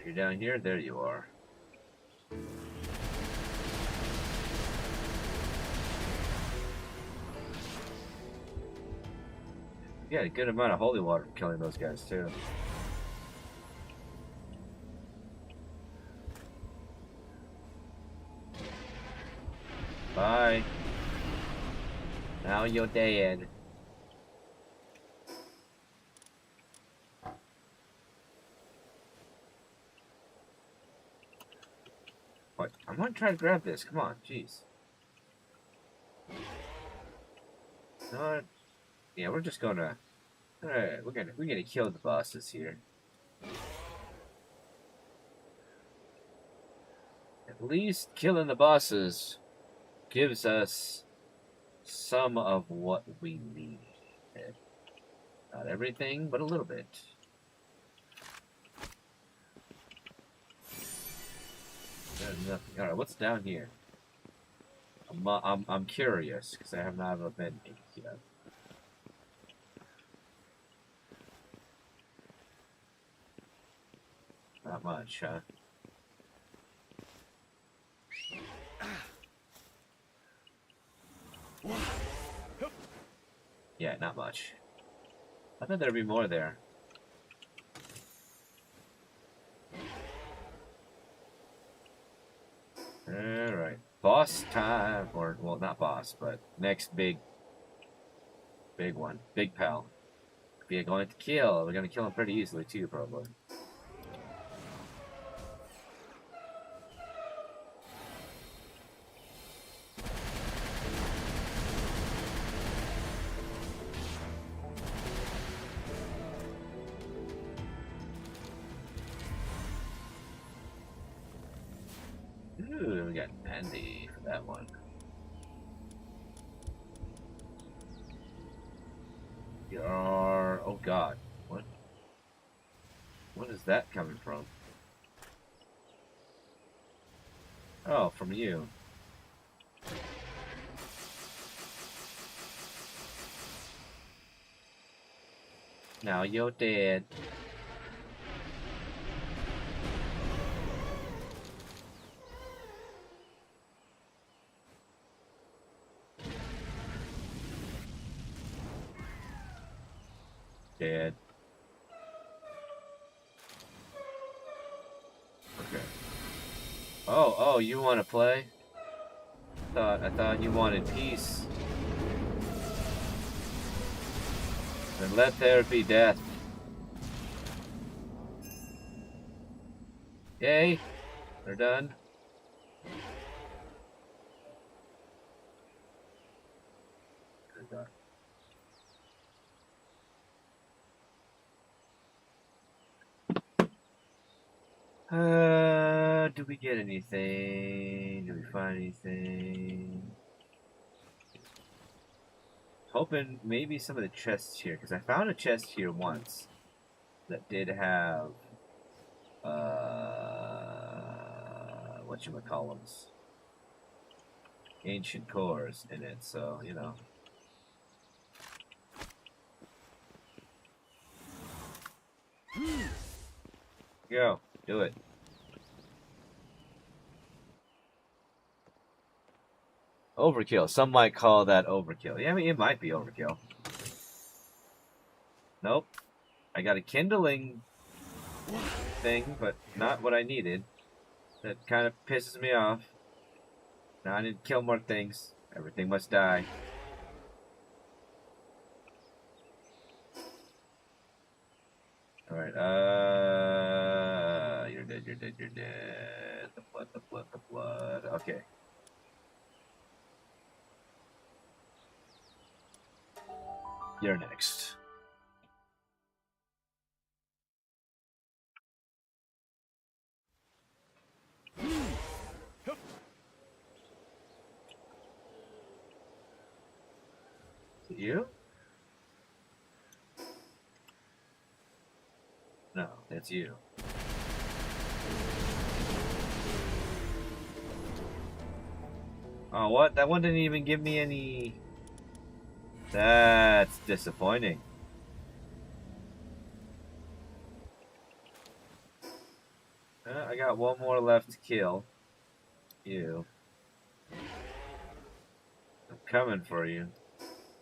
You're down here? There you are. You got a good amount of holy water from killing those guys, too. Bye. Now you're dead. What? I'm gonna try to grab this. Come on, jeez. No, yeah, we're just gonna. Alright, we're gonna kill the bosses here. At least killing the bosses gives us some of what we need. Not everything, but a little bit. There's nothing. All right, what's down here? I'm curious because I have not been yet. Not much, huh? Yeah, not much. I thought there'd be more there. Alright. Boss time. Or, well, not boss, but next big one. Big pal. We are going to kill. We're going to kill him pretty easily, too, probably. Ooh, we got Andy for that one. Yar. Oh god. What? What is that coming from? Oh, from you. Now you're dead. Dead. Okay. Oh, you want to play? I thought you wanted peace. Then let there be death. Yay! They're done. dark. Do we get anything? Do we find anything? Hoping maybe some of the chests here, because I found a chest here once that did have whatchamacallums, ancient cores in it, so you know. Go, do it. Overkill. Some might call that overkill. Yeah, I mean, it might be overkill. Nope. I got a kindling thing, but not what I needed. That kind of pisses me off. Now I need to kill more things. Everything must die. Alright, you're dead, you're dead, you're dead. The blood, the blood, the blood. Okay. You're next. You? No, that's you. Oh, what? That one didn't even give me any... That's disappointing. I got one more left to kill. You. I'm coming for you.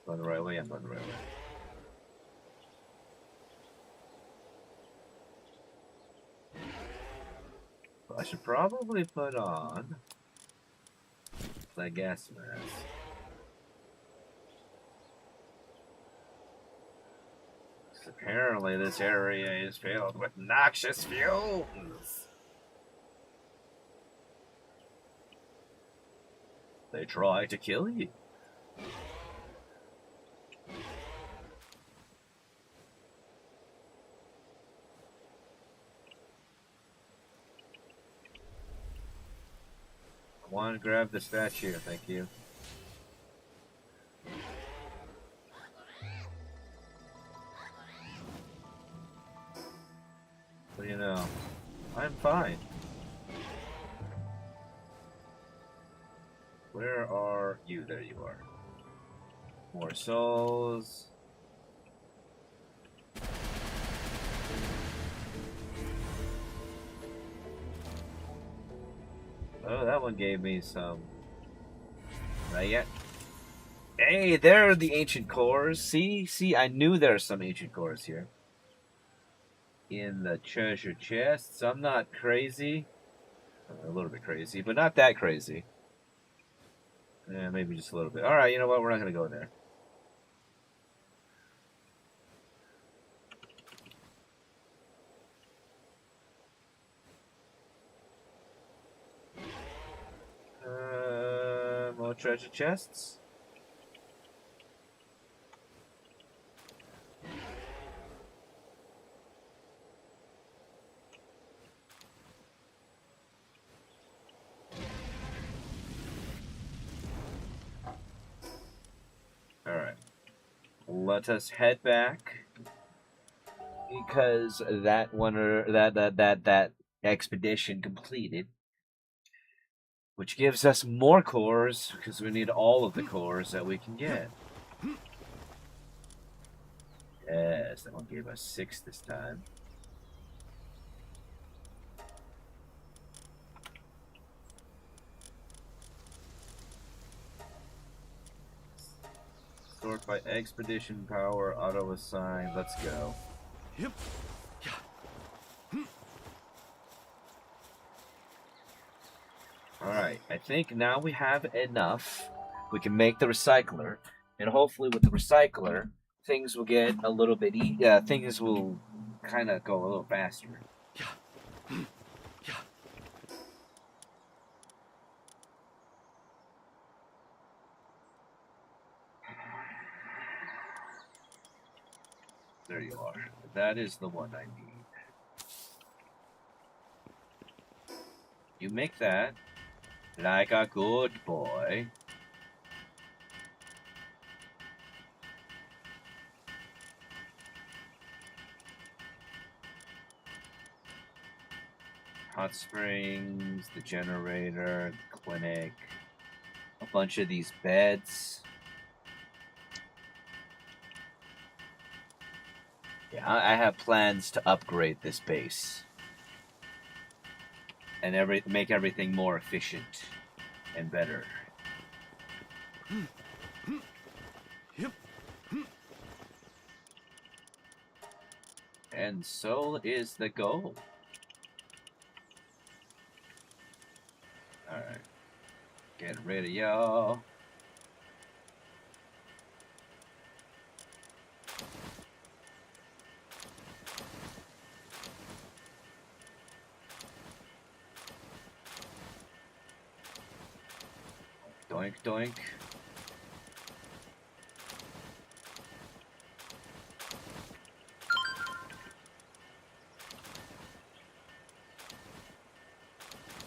Going the right way? I'm going the right way. Well, I should probably put on that gas mask. Apparently this area is filled with noxious fumes. They try to kill you. I want to grab the statue, thank you. What do you know? I'm fine. Where are you? There you are. More souls. Oh, that one gave me some. Not yet. Hey, there are the ancient cores. See, I knew there are some ancient cores here. In the treasure chests. I'm not crazy. A little bit crazy, but not that crazy. Yeah, maybe just a little bit. Alright, you know what? We're not going to go there. More treasure chests. Alright. Let us head back. Because that one or that expedition completed. Which gives us more cores, because we need all of the cores that we can get. Yes, that one gave us 6 this time. Sort by expedition power, auto assign. Let's go. Yep. Alright, I think now we have enough. We can make the recycler, and hopefully with the recycler, things will get a little bit things will kind of go a little faster. There you are. That is the one I need. You make that like a good boy. Hot springs, the generator, the clinic, a bunch of these beds. Yeah, I have plans to upgrade this base and make everything more efficient and better. Yep. And so is the goal. Alright. Get rid of y'all. Doink, doink.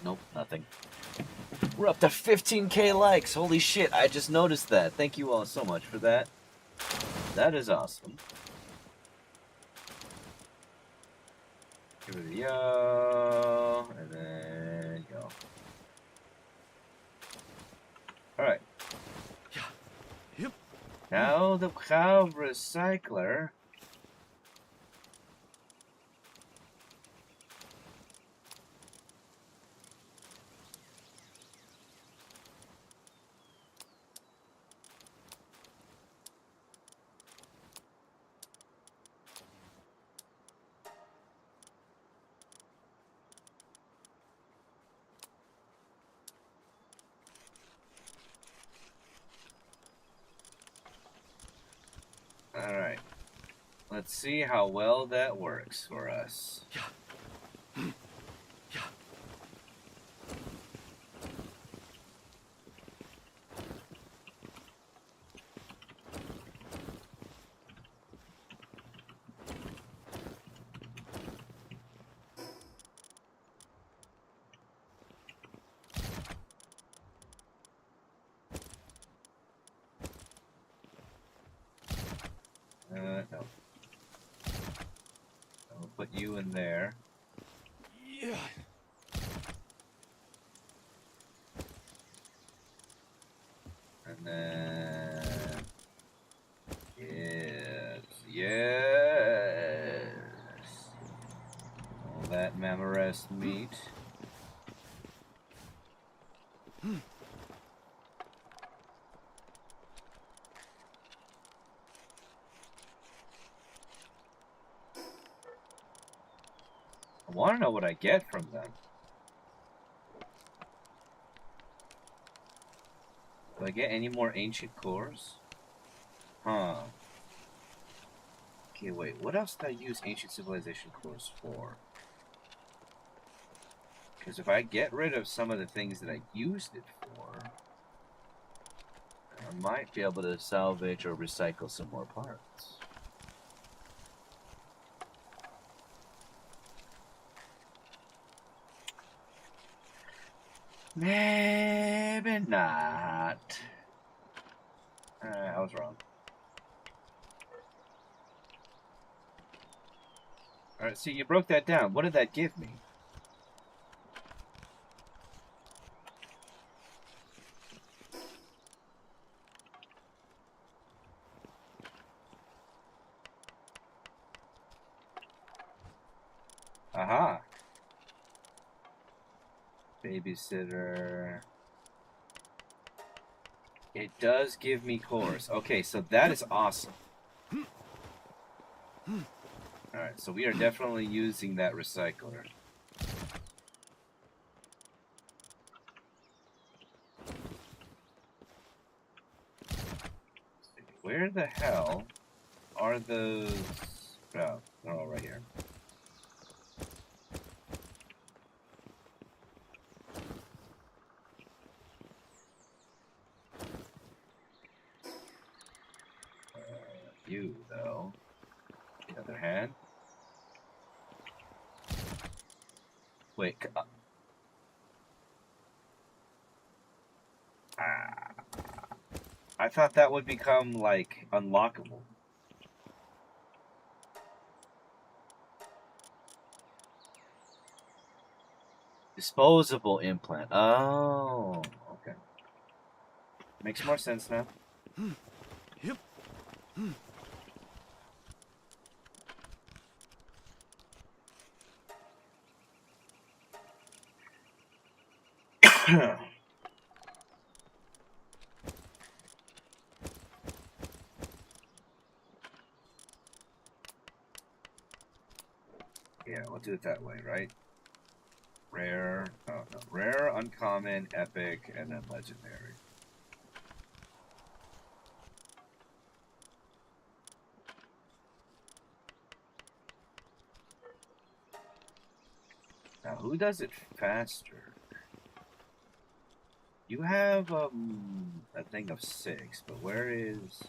Nope, nothing. We're up to 15k likes. Holy shit, I just noticed that. Thank you all so much for that. That is awesome. Give it a yo, and then yo. Alright. Yep. Now the cow recycler. Alright. Let's see how well that works for us. No. I'll put you in there. Yeah. And then... Yes. Yes. All that Mamarest meat. I want to know what I get from them. Do I get any more ancient cores? Huh. Okay, wait. What else did I use ancient civilization cores for? Because if I get rid of some of the things that I used it for, I might be able to salvage or recycle some more parts. Maybe not. I was wrong. Alright, see, you broke that down. What did that give me? Aha. Babysitter. It does give me cores. Okay, so that is awesome. Alright, so we are definitely using that recycler. Where the hell are those? Oh, they're all right here. You, though. Another hand. Wait. I thought that would become, like, unlockable. Disposable implant. Oh, okay. Makes more sense now. Yep. Yeah, we'll do it that way, right? Rare, oh no, rare, uncommon, epic, and then legendary. Now, who does it faster? You have a thing of 6, but where is?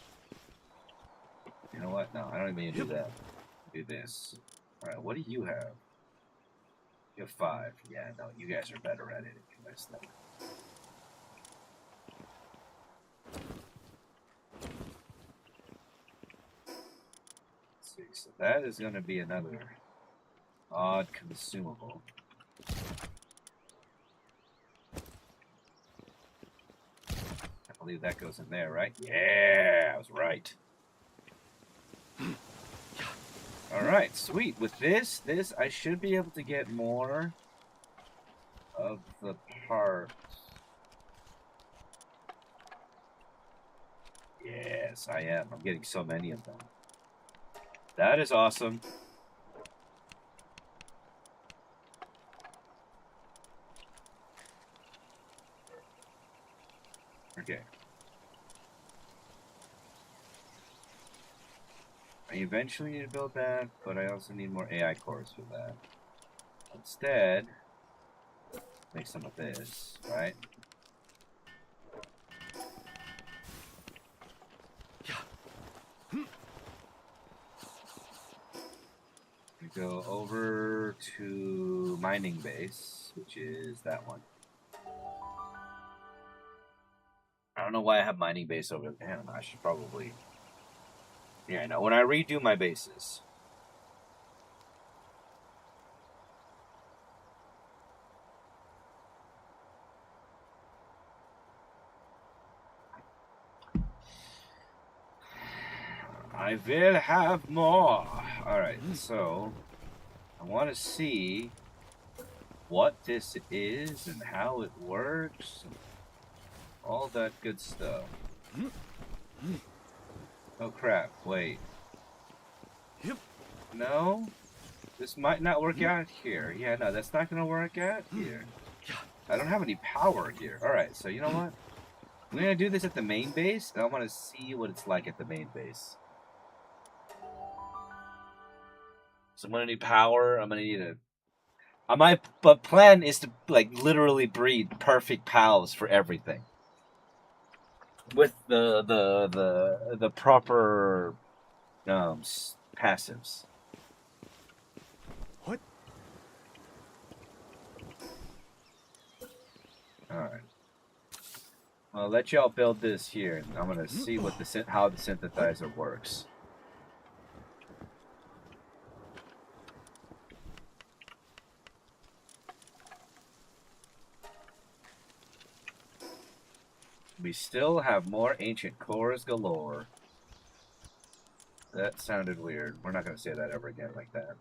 You know what? No, I don't even mean to do that. Do this. All right, what do you have? You have 5. Yeah, no, you guys are better at it. You guys know. Let's see, so that is going to be another odd consumable. I believe that goes in there, right? Yeah, I was right. Alright, sweet. With this, I should be able to get more of the parts. Yes, I am. I'm getting so many of them. That is awesome. Okay. I eventually need to build that, but I also need more AI cores for that. Instead, make some of this, right? We go over to mining base, which is that one. I don't know why I have mining base over there. I don't know, I should probably... Yeah, I know. When I redo my bases... I will have more. Alright, so... I want to see what this is and how it works. And all that good stuff. Oh crap, wait. No? This might not work out here. Yeah, no, that's not going to work out here. I don't have any power here. Alright, so you know what? I'm going to do this at the main base, and I want to see what it's like at the main base. So I'm going to need power. I'm going to need a... my plan is to, like, literally breed perfect pals for everything. With the proper passives. What? Alright. I'll let y'all build this here, and I'm gonna see what how the synthesizer works. We still have more ancient cores galore. That sounded weird. We're not gonna say that ever again like that.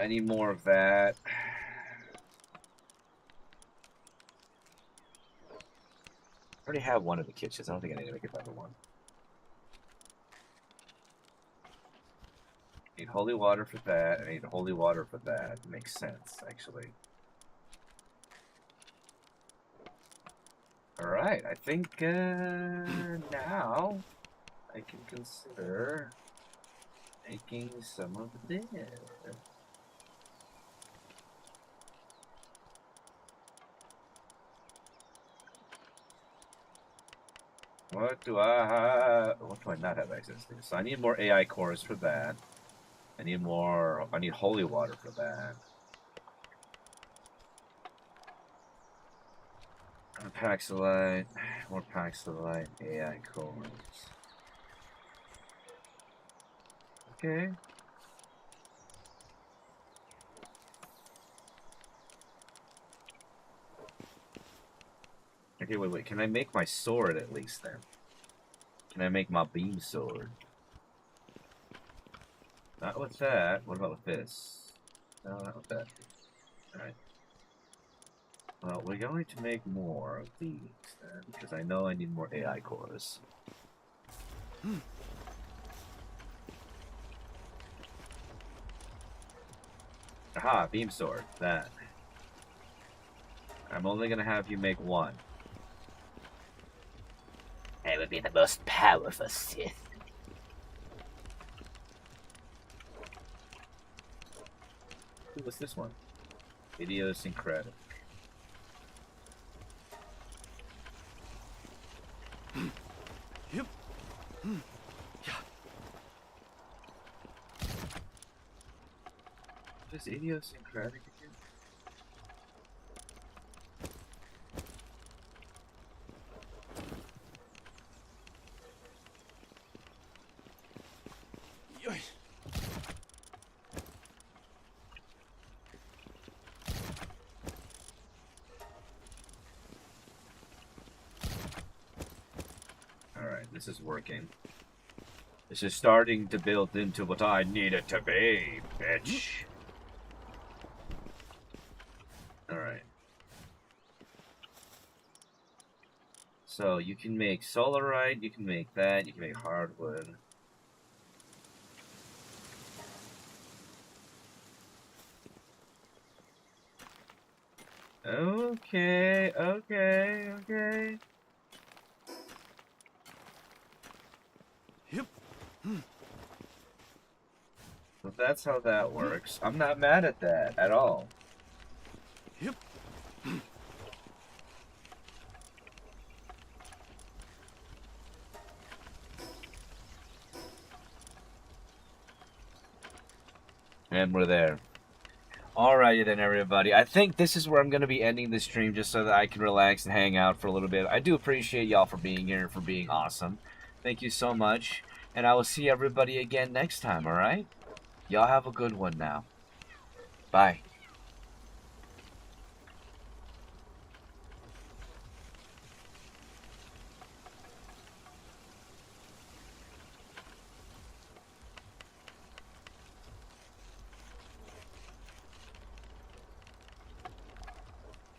I need more of that. I already have one of the kitchens. I don't think I need to make another one. I need holy water for that. I need holy water for that. It makes sense, actually. Alright, I think now I can consider making some of this. What do I not have access to? So I need more AI cores for that. I need holy water for that. More Paxilite, AI cores. Okay. Okay, wait. Can I make my sword at least then? Can I make my beam sword? Not with that. What about with this? No, not with that. Alright. Well, we're going to make more of these then, because I know I need more AI cores. Aha, beam sword. That. I'm only gonna have you make one. I would be the most powerful Sith. Ooh, what's this one? Idiosyncratic. Yep. Yeah. What is idiosyncratic again? This is working. This is starting to build into what I need it to be, bitch. Alright. So you can make solarite, you can make that, you can make hardwood. Okay. Yep. So that's how that works. I'm not mad at that at all. Yep. And we're there. Alrighty then, everybody. I think this is where I'm going to be ending the stream just so that I can relax and hang out for a little bit. I do appreciate y'all for being here and for being awesome. Thank you so much. And I will see everybody again next time, alright? Y'all have a good one now. Bye.